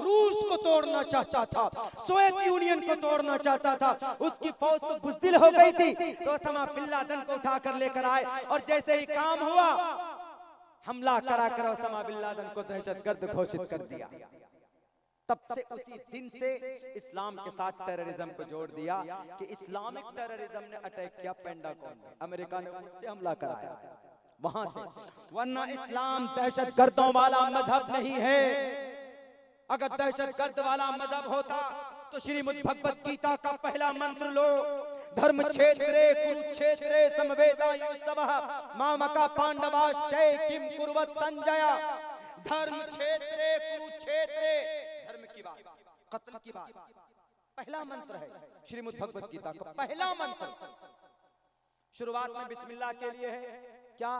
रूस को तोड़ना चाहता था, सोवियत यूनियन को तोड़ना चाहता था। उसकी फौज तो बुज़दिल हो गई थी तो ओसामा बिन लादेन को उठाकर लेकर आए और जैसे ही काम हुआ हमला कराकर ओसामा बिन लादेन को दहशतगर्द घोषित कर दिया। तब से उसी दिन से इस्लाम के साथ टेररिज्म को जोड़ दिया कि इस्लामिक टेररिज्म ने अटैक किया पेंटागन में, अमेरिका ने उससे हमला कराया वहां से। वरना इस्लाम दहशतगर्दों वाला मजहब नहीं है। अगर दहशतगर्द वाला मजहब होता तो श्रीमद् भगवत गीता का पहला मंत्र लो, धर्म क्षेत्रे कुरुक्षेत्रे समवेदायुत्सवः मामका पांडवाश्चै किम कुर्वत संजय। धर्म क्षेत्रे कुरुक्षेत्रे, धर्म की बात, कत्ल की बात, पहला मंत्र है श्रीमद् भगवत गीता का पहला मंत्र। शुरुआत में बिस्मिल्लाह के लिए है। क्या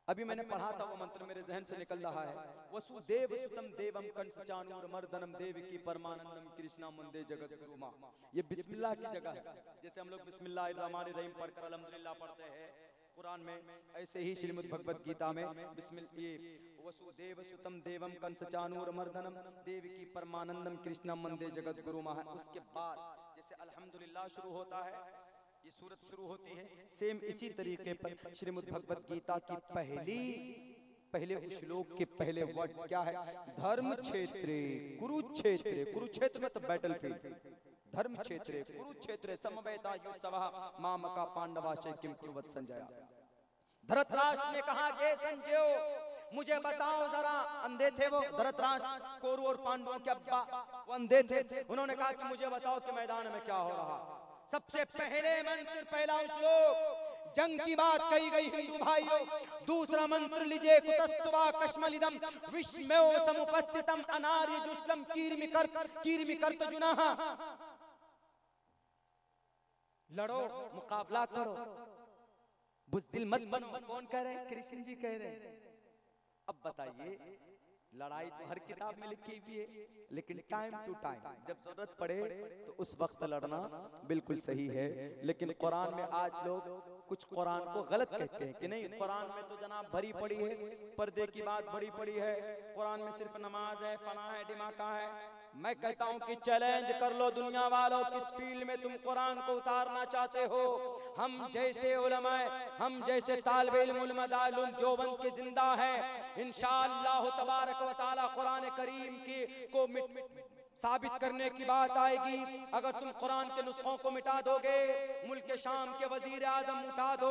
अभी मैंने पढ़ा था वो मंत्र मेरे जहन से निकल रहा है। वसुदेव सुतम देवम कंस चाणूर मर्दनम देवकी परमानंदम कृष्णा मुंदे जगत गुरुमा। ये बिस्मिल्लाह की जगह है। जैसे हम लोग बिस्मिल्लाहिर्रहमानिर्रहीम पढ़कर अल्हम्दुलिल्लाह पढ़ते हैं कुरान में, ऐसे ही श्रीमद् भगवत गीता में बिस्मिल्लाह वसुदेव सुतम देवम कंस चाणूर मर्दनम देवकी परमानंदम कृष्णा मुंदे जगत गुरुमा है। उसके बाद जैसे अल्हम्दुलिल्लाह शुरू होता है, ये सूरत शुरू होती है, सेम इसी तरीके पर श्रीमद् भगवत गीता की पहले श्लोक के पहले वर्ड क्या है? धर्म क्षेत्रे कुरुक्षेत्रे, कुरुक्षेत्र में तो बैटलफील्ड, धर्म क्षेत्रे कुरुक्षेत्रे समवेदायुत्सवः मामका पांडवाश्चै किम कुर्वत संजय। धृतराष्ट्र ने कहा कि संजय मुझे बताओ जरा, अंधे थे वो धृतराष्ट्र, कौरव और पांडवों के अब्बा, वो अंधे थे। उन्होंने कहा कि मुझे बताओ कि मैदान में क्या हो रहा। सबसे पहले मंत्र, पहला श्लोक जंग की बात कही गई हिंदू भाइयों। दूसरा मंत्र लीजिए, कुतस्तवा कश्मलिदम विस्मयो समुपस्थितम अनार्य जुष्टम कीर्मिकर्त जुनाह। लड़ो, मुकाबला करो, बुज़दिल मत बनो। कौन कह रहे हैं? कृष्ण जी कह रहे हैं। अब बताइए, लड़ाई तो हर किताब में लिखी हुई है, लेकिन टाइम टू टाइम जब जरूरत पड़े तो उस वक्त लड़ना बिल्कुल सही है। लेकिन कुरान में आज लोग कुछ कुरान को गलत कहते हैं कि नहीं, कुरान में तो जनाब भरी पड़ी है, पर्दे की बात भरी पड़ी है, कुरान में सिर्फ नमाज है, फना है, डिमाका है। मैं कहता हूं कि चैलेंज कर लो दुनिया वालों, किस फील्ड में तुम कुरान को उतारना चाहते हो। हम जैसे उलमाए, हम जैसे तालिबे इल्म उलमाए देवबंद के जिंदा है, इंशाअल्लाह तबारक व तआला कुरान करीम की को साबित करने की बात आएगी। अगर तुम कुरान के नुस्खों को मिटा दोगे, मुल्क शाम के वजीर आजम मिटा दो,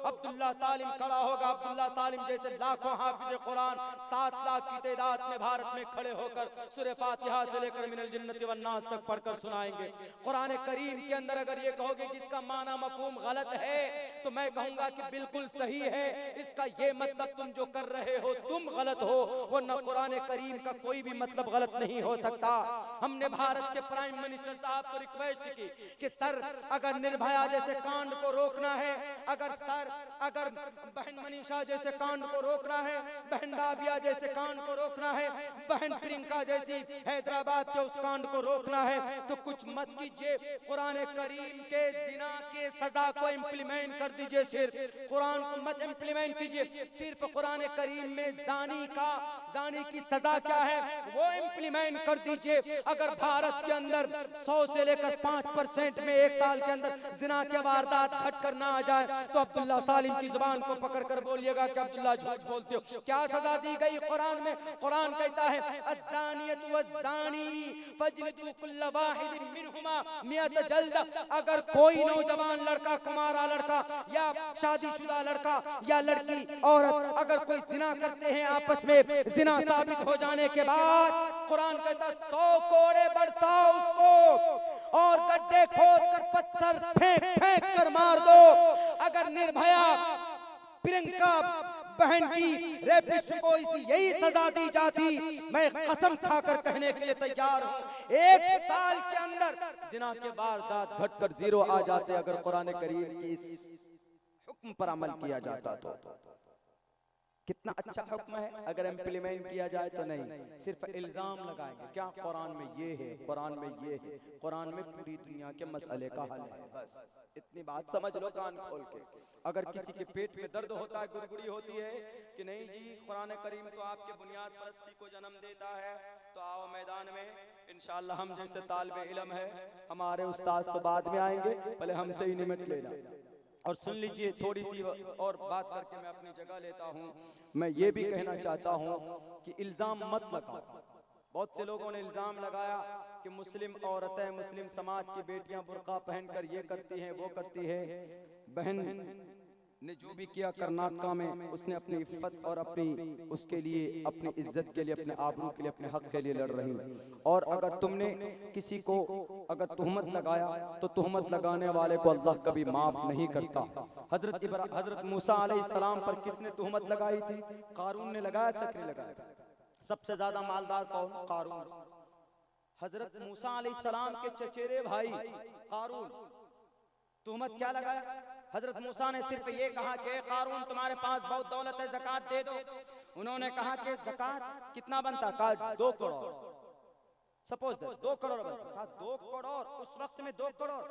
अब्दुल्ला सालिम खड़ा होगा, अब्दुल्ला सालिम जैसे लाखों हाफिज कुरान 7 लाख की तादाद में भारत में खड़े होकर सूरह फातिहा से लेकर मिनल जिन्नति वन नास तक पढ़कर सुनाएंगे। कुरान करीम के अंदर अगर ये कहोगे कि इसका माना मफहूम गलत है, तो मैं कहूंगा कि बिल्कुल सही है, इसका ये मतलब तुम जो कर रहे हो तुम गलत हो, वरना कुरान करीम का कोई भी मतलब गलत नहीं हो सकता। हमने भारत के प्राइम मिनिस्टर साहब को रिक्वेस्ट की कि सर अगर निर्भया जैसे कांड को रोकना है, अगर बहन मनीषा जैसे कांड को रोकना है, बहन राबिया जैसे कांड को रोकना है, बहन प्रियंका जैसी हैदराबाद के उस कांड को रोकना है, तो कुछ मत कीजिए, कुरान करीम के जिना के सजा को इम्प्लीमेंट कर दीजिए। सिर्फ कुरान को मत इम्प्लीमेंट कीजिए, सिर्फ कुरान करीम में जानी की सजा क्या है वो इम्प्लीमेंट कर दीजिए। अगर भारत के अंदर 100 से लेकर 5% में 1 साल के अंदर जिना के वारदात घट कर ना आ जाए, तो अब्दुल्ला सालिम की जुबान को पकड़कर बोलिएगा कि अब्दुल्ला झूठ बोलते हो। क्या सजा दी गई कुरान में? कुरान कहता है अज़्ज़ानियतु वज़्ज़ानी फज्लिदू कुल्ल वाहिदिन मिनहुमा मियत जल्द। अगर कोई नौजवान लड़का, कुमारा लड़का या शादीशुदा लड़का या लड़की औरत अगर कोई जिना करते हैं आपस में, जिना साबित हो जाने के बाद कुरान कहता 100 कोड़े बरसाओ उसको और गड्ढे खोद कर पत्थर फेंक कर मार दो। अगर निर्भया प्रियंका बहन की रेपिस्ट को यही सजा दी जाती, मैं कसम खाकर कहने के लिए तैयार हूँ 1 साल के अंदर जिना के वारदात घटकर 0 आ जाते अगर कुरान करीम की इस हुक्म पर अमल किया जाता तो। कितना अच्छा हुक्म है, अगर इम्प्लीमेंट किया जाए तो नहीं, सिर्फ इल्जाम लगाएंगे क्या कुरान में ये है, कुरान में ये है, कुरान में पूरी दुनिया के मसले का हल है। बस इतनी बात समझ लो कान खोल के। अगर किसी के पेट में दर्द होता है, गुड़गुड़ी होती है कि नहीं जी कुरान करीम तो आपके बुनियाद परस्ती को जन्म देता है, तो आओ मैदान में, इंशाअल्लाह हम जैसे तालिबे इल्म है, हमारे उस्ताद तो बाद में आएंगे, पहले हमसे ही निमट लेना। और सुन लीजिए, थोड़ी सी और बात करके मैं अपनी जगह लेता हूँ। मैं ये भी कहना चाहता हूँ कि इल्ज़ाम मत लगाओ। बहुत से लोगों ने इल्ज़ाम लगाया कि मुस्लिम औरतें, मुस्लिम समाज की बेटियां बुर्का पहनकर ये करती हैं, वो करती है। बहन ने जो भी किया कर्नाटका में, उसने अपनी इफ़्फ़त और अपनी उसके लिए, अपनी इज्जत के लिए, अपने आबरू के लिए, अपने हक के लिए लड़ रही। और अगर तुमने किसी को अगर तुहमत लगाया तो तुहमत लगाने वाले को अल्लाह कभी माफ नहीं करता। हजरत मूसा अलैहिस्सलाम पर किसने तुहमत लगाई थी? कारून ने लगाया था कि नहीं लगाया था? सबसे ज्यादा मालदार कौन? कारून। हजरत मूसा अलैहिस्सलाम के चचेरे भाई कारून, तुहमत क्या लगाया? हजरत मूसा ने सिर्फ ये कहा कि कारून तुम्हारे पास बहुत दौलत है, ज़कात दे दो। उन्होंने कहा कि ज़कात कितना बनता? कहा 2 करोड़। सपोज 2 करोड़ बनता, 2 करोड़ उस वक्त में 2 करोड़।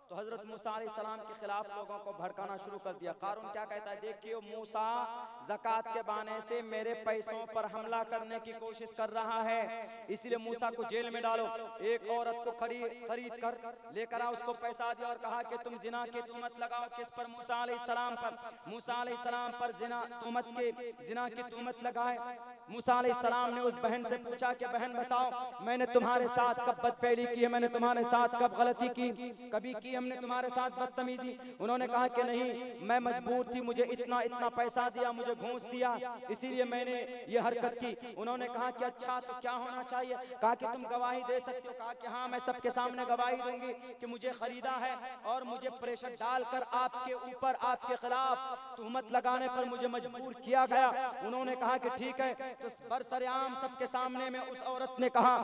तो हजरत मूसा अलैहिस्सलाम के खिलाफ लोगों को भड़काना शुरू कर दिया। कारून क्या कहता है? देखिए मूसा ज़कात के बहाने से मेरे पैसों पर हमला करने की कोशिश कर रहा है, इसलिए मूसा को जेल में डालो। एक औरत को खरीद कर लेकर आ, उसको पैसा दिया और कहा कि तुम जिना की तुहमत लगाओ। किस पर? मूसा अलैहिस्सलाम पर। मूसा अलैहिस्सलाम पर जिना की तुहमत लगाए। मूसा अलैहिस्सलाम ने उस बहन से पूछा कि बहन बताओ, मैंने तुम्हारे साथ कब बदफेली की है, मैंने तुम्हारे साथ कब गलती की? कभी की हमने तुम्हारे साथ बदतमीजी? उन्होंने कहा कि नहीं, मैं मजबूर थी, मुझे इतना पैसा दिया, मुझे घूस दिया, इसीलिए मैंने ये हरकत की। उन्होंने कहा कि अच्छा तो क्या होना चाहिए? कहा कि तुम गवाही दे सकते हो। कहा कि हाँ, मैं सबके सामने गवाही दूंगी कि मुझे खरीदा है और मुझे प्रेशर डालकर आपके ऊपर, आपके खिलाफ तुहमत लगाने पर मुझे मजबूर किया गया। उन्होंने कहा कि ठीक है। तो बरसरेआम सबके सामने में उस औरत ने कहा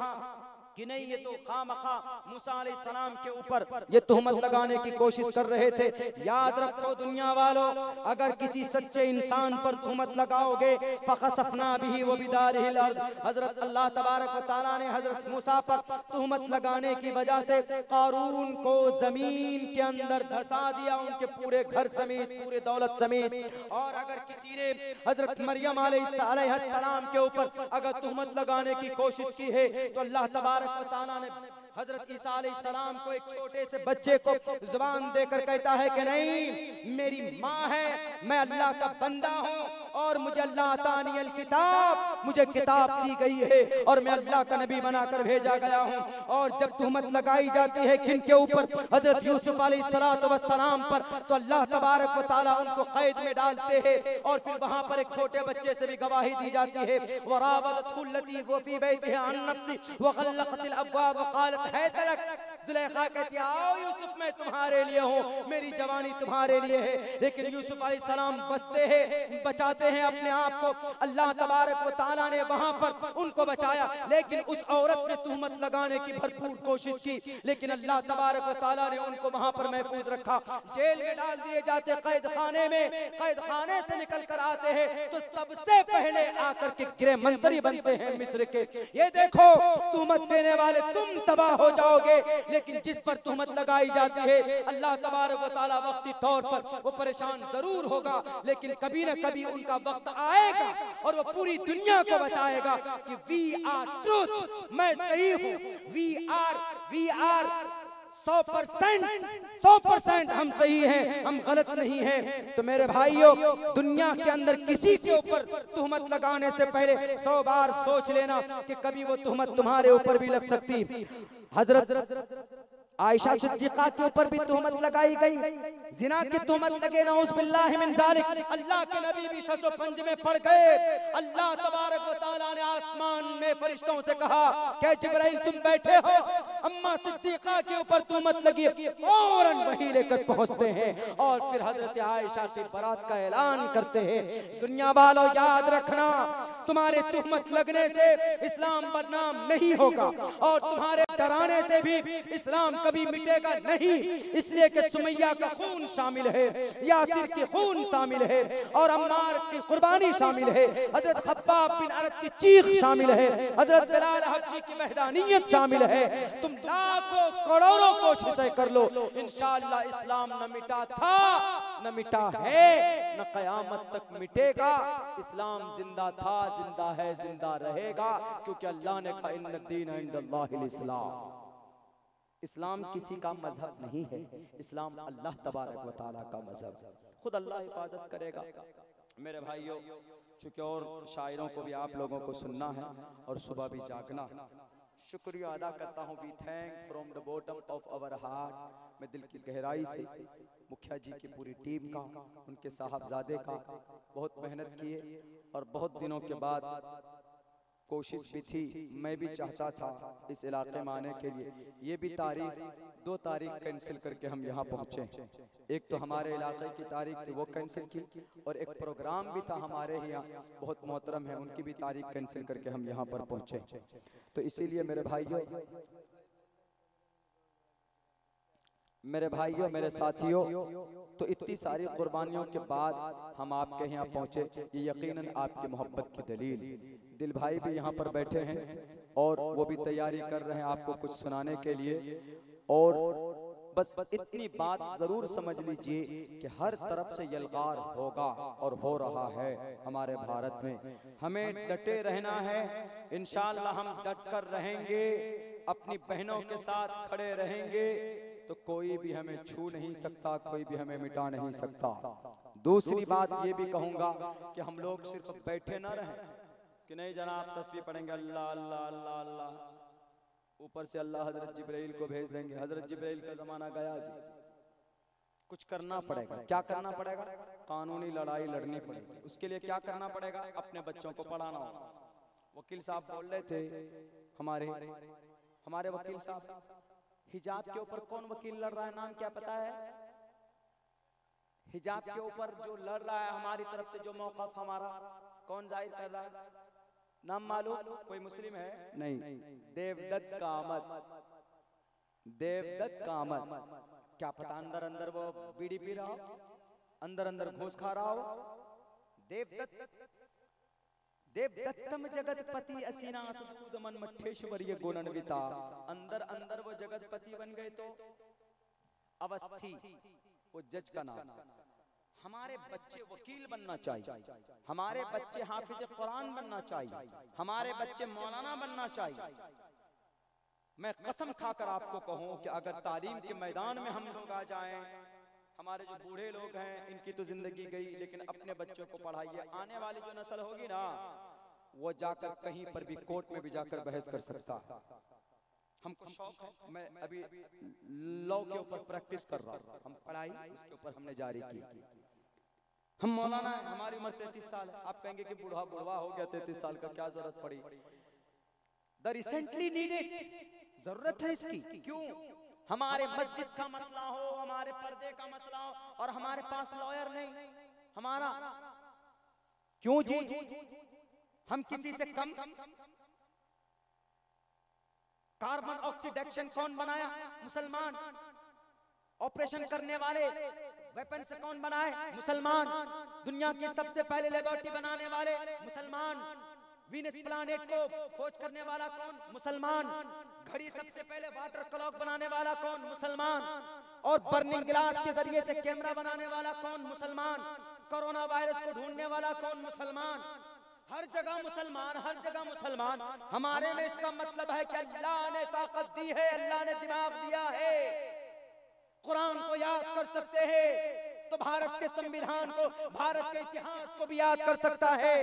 कि नहीं, ये तो खामखा मूसा अलैहिस्सलाम के ऊपर ये तुहमत लगाने की कोशिश कर रहे थे। याद रखो दुनिया वालों, अगर किसी सच्चे इंसान पर तुहमत लगाओगे फखसफना बिही व बिदारिहिल अर्द। हजरत अल्लाह तबारक व तआला ने हजरत मूसा पर तुहमत लगाने की वजह से कारून को जमीन के अंदर धंसा दिया, उनके पूरे घर समेत, पूरे दौलत समेत। और अगर किसी ने हजरत मरियम अलैहिस्सलाम के ऊपर अगर तुहमत लगाने की कोशिश की है तो अल्लाह तबारक तबारक व तआला ने हजरत ईसा अलैहिस्सलाम को एक छोटे से बच्चे को जुबान देकर कहता है कि नहीं, मेरी माँ है, मैं अल्लाह का बंदा हूँ और मुझे अल्लाह तानियल किताब, मुझे किताब दी गई है और मैं अल्लाह का नबी बनाकर भेजा गया हूँ। और जब तुहमत लगाई जाती है किन के ऊपर, हजरत यूसुफ अलैहिस्सलाम पर, तो अल्लाह तबारक व तआला उनको कैद में डालते हैं और फिर वहाँ पर एक छोटे बच्चे से भी गवाही दी जाती है। वरावदतहु लती वो फी बैतिहा अन नफ्सी वगल्लक़तिल अब्वाब वक़ालत हैत लक। ज़ुलेखा कहती है आओ यूसुफ, मैं तुम्हारे लिए हूँ, मेरी जवानी तुम्हारे लिए है। लेकिन यूसुफ अलैहिस्सलाम बचते हैं, बचाते हैं अपने आप को। अल्लाह तबारक व तआला ने वहाँ पर उनको बचाया, लेकिन उस औरत ने तुहमत लगाने की भरपूर कोशिश की, लेकिन अल्लाह तबारक व तआला ने उनको वहाँ पर महफूज रखा। जेल में डाल दिए जाते, कैद खाने में, कैद खाने से निकल कर आते हैं तो सबसे पहले आकर के गृह मंत्री बनते हैं मिस्र के। ये देखो, तुहमत देने वाले तुम तबाह हो जाओगे, लेकिन जिस पर तुहमत लगाई जाती है अल्लाह तबारक व तआला वक्ती तौर पर वो परेशान जरूर होगा, लेकिन कभी न कभी उनका वक्त आएगा और वो पूरी दुनिया को बताएगा कि वी आर ट्रूथ, मैं सही हूँ, वी आर 100% हम सही हैं, हम गलत नहीं हैं। तो मेरे भाइयों, दुनिया के अंदर किसी के ऊपर तुहमत लगाने से पहले 100 बार सोच लेना कि कभी वो तुहमत तुम्हारे ऊपर भी लग सकती। हजरत आयशा सिद्दीक़ा के ऊपर भी तुहमत लगाई गई, जिना की तुहमत लगे, नऊज़ बिल्लाहि मिन ज़ालिक। अल्लाह के नबी भी शज़ो पंज में पड़ गए। अल्लाह तबारक व तआला ने आसमान में फरिश्तों से कहा कि जिब्राइल तुम बैठे हो, अम्मा सिद्दीक़ा के ऊपर तुहमत लगी, फौरन वही लेकर पहुंचते हैं और फिर हजरत आयशा की बरात का ऐलान करते हैं। दुनिया वालों याद रखना, तुम्हारे तुहमत लगने से इस्लाम बदनाम नहीं होगा और तुम्हारे डराने से भी इस्लाम कभी मिटेगा नहीं, इसलिए कि सुमैया का खून शामिल है, यासिर की खून शामिल है और अम्मार की कुर्बानी शामिल है, हजरत खब्बाब बिन अरद की चीख शामिल है, हजरत बिलाल हबशी की मैदानियत शामिल है। तुम लाखों करोड़ों कोशिशें कर लो, इंशाअल्लाह इस्लाम न मिटा था, न मिटा है, न कयामत तक मिटेगा। इस्लाम जिंदा था, जिंदा है, जिंदा रहेगा, क्योंकि अल्लाह ने कहा इन्ना दीन इंदल्लाहिल इस्लाम। इस्लाम किसी का मजहब नहीं है, इस्लाम अल्लाह तबारक व तआला का मजहब है। खुद अल्लाह हिफाजत करेगा। मेरे भाइयों, चूंकि और शायरों को भी आप लोगों को सुनना है और सुबह भी जागना, शुक्रिया अदा करता हूँ। We thank from the bottom of our heart, मैं दिल की गहराई से मुखिया जी की पूरी टीम का, उनके साहबजादे का, बहुत मेहनत किए और बहुत दिनों के बाद कोशिश भी थी, मैं भी चाहता था इस इलाके में आने के लिए। ये भी तारीख 2 तारीख कैंसिल करके हम यहाँ पहुँचे। एक तो हमारे इलाके की तारीख थी, वो कैंसिल की, और एक प्रोग्राम भी था हमारे यहाँ, बहुत मोहतरम है, उनकी भी तारीख कैंसिल करके हम यहाँ पर पहुँचे। तो इसीलिए मेरे भाइयों, मेरे साथियों, तो इतनी सारी कुर्बानियों के बाद हम आपके यहाँ पहुँचे, ये यकीनन आपकी मोहब्बत की दलील। दिल भाई भी यहाँ पर बैठे हैं और वो भी तैयारी कर रहे हैं आपको कुछ सुनाने के लिए। और बस इतनी बात जरूर समझ लीजिए कि हर तरफ से यलगार होगा और हो रहा है हमारे भारत में। हमें डटे रहना है, इंशाअल्लाह हम डट कर रहेंगे, अपनी बहनों के साथ खड़े रहेंगे, तो कोई भी हमें छू नहीं सकता, कोई भी हमें मिटा नहीं सकता। दूसरी बात ये भी कहूँगा कि हम लोग सिर्फ बैठे न रहें कि नहीं जनाब तस्बीह पढ़ेंगे अल्लाह अल्लाह अल्लाह अल्लाह, ऊपर से अल्लाह हजरत जिब्राइल को भेज देंगे। हजरत जिब्राइल का जमाना गया जी, कुछ करना पड़ेगा। क्या करना पड़ेगा? कानूनी लड़ाई लड़नी पड़ेगी। उसके लिए क्या करना पड़ेगा? अपने बच्चों को पढ़ाना होगा। वकील साहब बोल रहे थे, हमारे वकील साहब, हिजाब के ऊपर कौन वकील लड़ रहा है, नाम क्या पता है? हिजाब के ऊपर जो लड़ रहा है हमारी तरफ से, जो मौक़िफ़ हमारा, कौन जाहिर कर रहा है? नाम मालूम? कोई मुस्लिम है? नहीं, देवदत्त कामत। क्या पता अंदर अंदर वो बीड़ी पी रहा हो, अंदर अंदर घूस खा रहा हो। देवदत्तम जगतपति असीना सुदमन मठेश्वर ये गुणन्विता, अंदर अंदर वो जगतपति बन गए। तो अवस्थी वो जज का नाम। हमारे बच्चे वकील बनना चाहिए, हमारे बच्चे हाफिज कुरान बनना चाहिए, हमारे बच्चे मौलाना बनना चाहिए। मैं कसम खाकर आपको कहूं कि अगर तालीम के मैदान में हम लोग आ जाएं, हमारे जो बूढ़े लोग हैं इनकी तो जिंदगी गई, लेकिन अपने बच्चों को पढ़ाइए, आने वाली जो नस्ल होगी ना वो जाकर कहीं पर भी कोर्ट में भी जाकर बहस कर सकता है। हमको शौक है, मैं अभी लॉ के ऊपर प्रैक्टिस कर रहा हूँ, हम पढ़ाई उसके ऊपर हमने जारी की। हम मौलाना है, हमारी उम्र 33 साल है। आप कहेंगे कि बूढ़ा बुढ़वा हो गया, 33 साल का क्या जरूरत पड़ी? द रिसेंटली नीडेड, जरूरत है इसकी। क्यों? हमारे मस्जिद का मसला हो, हमारे पर्दे का मसला हो और हमारे पास लॉयर नहीं, हमारा क्यों जी? हम किसी से कम? कार्बन ऑक्सीडेशन कौन बनाया? मुसलमान। ऑपरेशन करने वाले वेपन से कौन बनाए? मुसलमान। दुनिया की सबसे पहले लेबोरेटरी बनाने वाले मुसलमान। वीनस प्लैनेट को खोज करने वाला कौन? मुसलमान। घड़ी सबसे पहले वाटर क्लॉक बनाने वाला कौन? मुसलमान। और बर्निंग ग्लास के जरिए से कैमरा बनाने वाला कौन? मुसलमान। कोरोना वायरस को ढूंढने वाला कौन? मुसलमान। हर जगह मुसलमान, हर जगह मुसलमान। हमारे में इसका मतलब है कि अल्लाह ने ताकत दी है, अल्लाह ने दिमाग दिया है। कुरान को याद कर सकते हैं तो भारत के संविधान को, भारत के इतिहास को भी याद कर सकता है।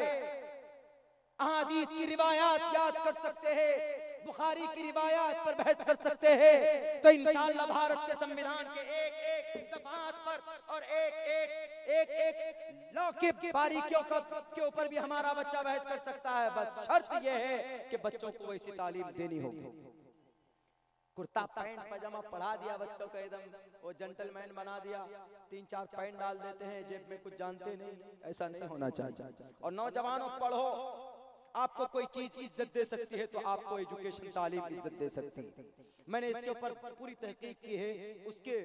अहादीस की रिवायात याद कर सकते हैं, बुखारी की रिवायात पर बहस कर सकते हैं। तो इंशाअल्लाह भारत के संविधान के एक दफात पर और एक लॉ के बारीकियों के ऊपर भी हमारा बच्चा बहस कर सकता है। बस शर्त यह है कि बच्चों को वैसी तालीम देनी होगी। कुर्ता पैंट पजामा पढ़ा दिया बच्चों को, एकदम वो जेंटलमैन बना दिया, 3-4 पैंट डाल देते हैं, जेब में कुछ जानते नहीं। ऐसा नहीं होना चाहिए। और नौजवानों पढ़ो, आपको कोई चीज इज्जत दे सकती है तो आपको एजुकेशन तालीम इज्जत दे सकती है। मैंने इसके ऊपर पूरी तहकीक की है, उसके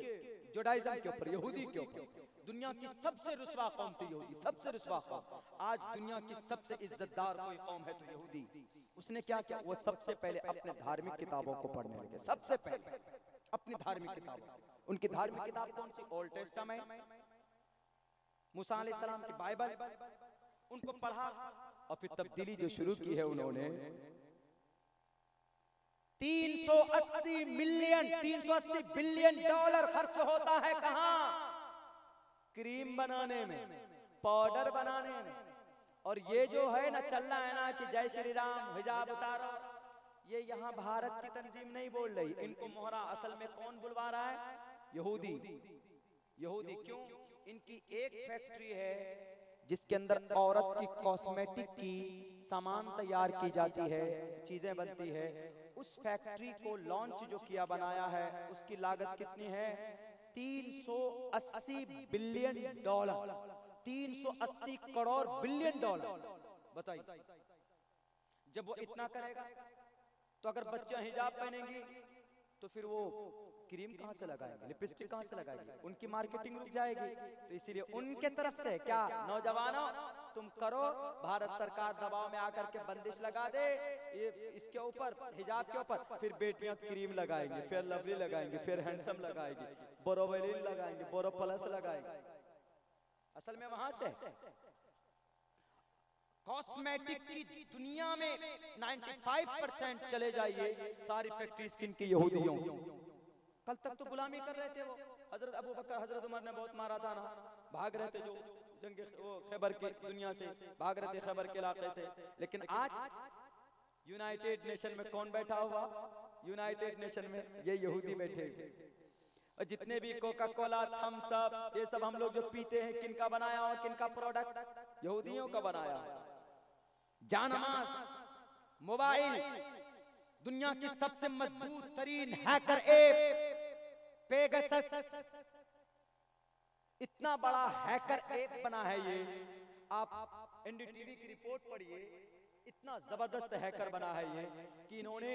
जुडाइज्म के ऊपर, यहूदी के ऊपर। दुनिया की सबसे रुस्वा कौम थी यहूदी, सबसे रुस्वा कौम। आज दुनिया की सबसे इज्जतदार कोई कौम है तो यहूदी। उसने क्या किया? वो सबसे पहले अपने धार्मिक किताबों को पढ़ने लगे। सबसे पहले अपनी धार्मिक किताबों। उनकी धार्मिक किताब कौन सी? ओल्ड टेस्टामेंट, मूसा अलैहिस्सलाम की बाइबल, उनको पढ़ा। और फिर तब्दीली जो शुरू की है उन्होंने, 380 बिलियन डॉलर खर्च होता है कहां? क्रीम बनाने में, पाउडर बनाने में। और ये जो है ना चल रहा है ना कि जय श्री राम, हिजाब उतारो, ये यहाँ भारत की तंजीम नहीं बोल रही। इनको मोहरा असल में कौन बुलवा रहा है? यहूदी। यहूदी क्यों? इनकी एक फैक्ट्री है जिसके अंदर औरत की कॉस्मेटिक की सामान तैयार की जाती है, चीजें बनती है। उस फैक्ट्री को लॉन्च जो किया बनाया है, उसकी लागत कितनी है? 380 billion dollar, 380 crore billion dollar. बताइए, जब वो इतना करेगा तो अगर बच्चा हिजाब पहनेंगी तो फिर वो क्रीम कहां से लगाएंगे, लिपस्टिक कहां से लगाएंगे? उनकी मार्केटिंग रुक जाएगी। तो इसीलिए उनके तरफ से क्या, नौजवानों तुम करो, भारत सरकार दबाव में आकर के बंदिश लगा दे ये इसके ऊपर, हिजाब के ऊपर। फिर बेटियां क्रीम लगाएंगी, फिर लवली लगाएंगी, फिर हैंडसम लगाएंगी, बोरोवेलिन लगाएंगे, बोरो प्लस लगाएंगे। असल में वहां से कॉस्मेटिक की दुनिया में 95% चले जाइए, सारी फैक्ट्री स्किन की यहूदियों। कल तक तो गुलामी कर रहे थे वो। हजरत अबू बकर, हजरत उमर ने बहुत मारा था ना, भाग रहे थे जो जंग वो खैबर की दुनिया से, भाग रहे थे खैबर के इलाके से। लेकिन आज यूनाइटेड नेशन में कौन बैठा हुआ? यूनाइटेड नेशन में ये यहूदी बैठे। और जितने भी कोका कोला, थम्स अप, ये सब हम लोग जो पीते हैं, किनका बनाया हुआ, किनका प्रोडक्ट? यहूदियों का बनाया। जानमाज मोबाइल, दुनिया की सबसे मजबूत तरीन हैकर ऐप पेगासस, इतना बड़ा हैकर ऐप बना है ये। आप एनडीटीवी की रिपोर्ट पढ़िए, इतना जबरदस्त हैकर बना है ये कि इन्होंने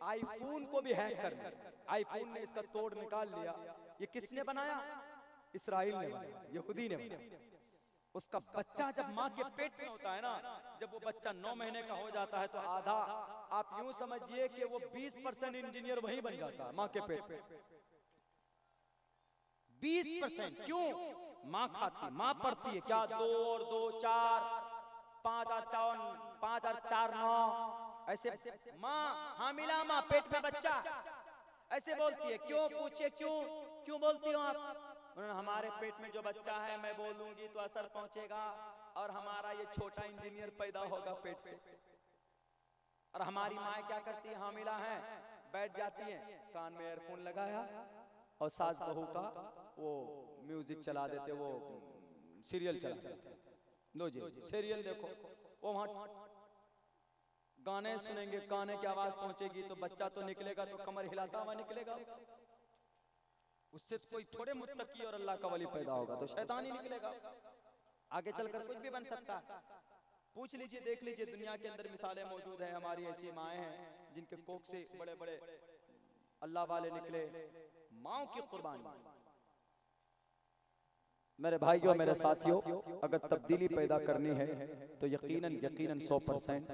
आईफोन को भी हैक कर दिया। आईफोन ने इसका तोड़ निकाल लिया। ये किसने बनाया? इस्राइल ने बनाया, यहूदी ने बनाया। उसका बच्चा जब माँ के पेट में होता है ना, जब वो बच्चा 9 महीने का हो जाता है तो आधा, आप यूं समझिए कि वो 20% इंजीनियर वही बन जाता है माँ के पेट में। 20%। क्यों? माँ खाती, माँ पढ़ती है क्या? 2 और 2 4, 5 और 4 9, ऐसे माँ हामिला माँ पेट में बच्चा ऐसे बोलती है, क्यों पूछे क्यों बोलती हो आप? उन्होंने हमारे पेट में जो बच्चा है मैं बोलूंगी तो असर पहुंचेगा और हमारा ये छोटा इंजीनियर पैदा होगा पेट से। और हमारी माँ क्या करती है, हामिला है, बैठ जाती है, कान में ईयरफोन लगाया और सास बहू का वो म्यूजिक चला देते, वो सीरियल चला देते। लो जी सीरियल देखो, वो वहां गाने सुनेंगे, गाने की आवाज पहुंचेगी तो बच्चा तो निकलेगा तो कमर हिलाता हुआ निकलेगा, उससे तो कोई थोड़े मुत्तकी और अल्लाह का वली पैदा होगा, तो शैतान ही निकलेगा। आगे चलकर कुछ भी बन सकता है। पूछ लीजिए, देख लीजिए, दुनिया के अंदर मिसालें मौजूद हैं। हमारी ऐसी माएँ हैं जिनके कोख से बड़े बड़े अल्लाह वाले निकले, माओ की कुर्बानी। मेरे भाइयों, मेरे साथियों, अगर तब्दीली पैदा करनी है तो यकीनन 100%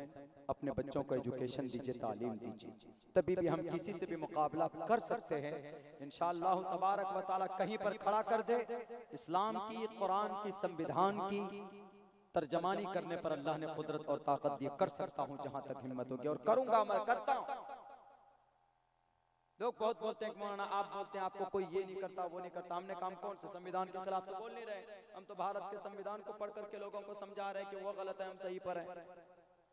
अपने बच्चों को एजुकेशन दीजिए, तालीम दीजिए, तभी भी हम किसी से भी मुकाबला कर सकते हैं इंशाअल्लाह तबारक व तआला। कहीं पर खड़ा कर दे, इस्लाम की, कुरान की, संविधान की तर्जमानी करने पर अल्लाह ने कुदरत और ताकत दी। कर सकता हूं जहां तक हिम्मत होगी और करूंगा, मैं करता हूं। लोग बहुत बोलते हैं कि मौलाना आप बोलते हैं आपको कोई ये नहीं करता वो नहीं करता। हमने काम कौन से संविधान के खिलाफ तो बोल नहीं रहे, हम तो भारत के संविधान को पढ़ करके लोगों को समझा रहे हैं कि वो गलत है, हम सही पर हैं।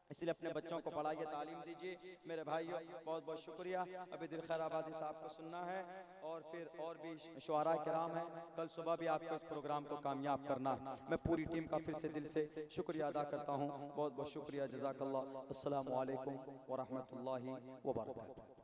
इसलिए अपने बच्चों को पढ़ाइए, तालीम दीजिए। मेरे भाइयों बहुत बहुत शुक्रिया। अभी दिल खैर आबादी साहब को सुनना है और फिर और भी शुआरा किराम है। कल सुबह भी आपको इस प्रोग्राम को कामयाब करना है। मैं पूरी टीम का फिर से दिल से शुक्रिया अदा करता हूँ। बहुत बहुत शुक्रिया, जज़ाकल्लाह। अस्सलामु अलैकुम व रहमतुल्लाहि व बरकातुहू।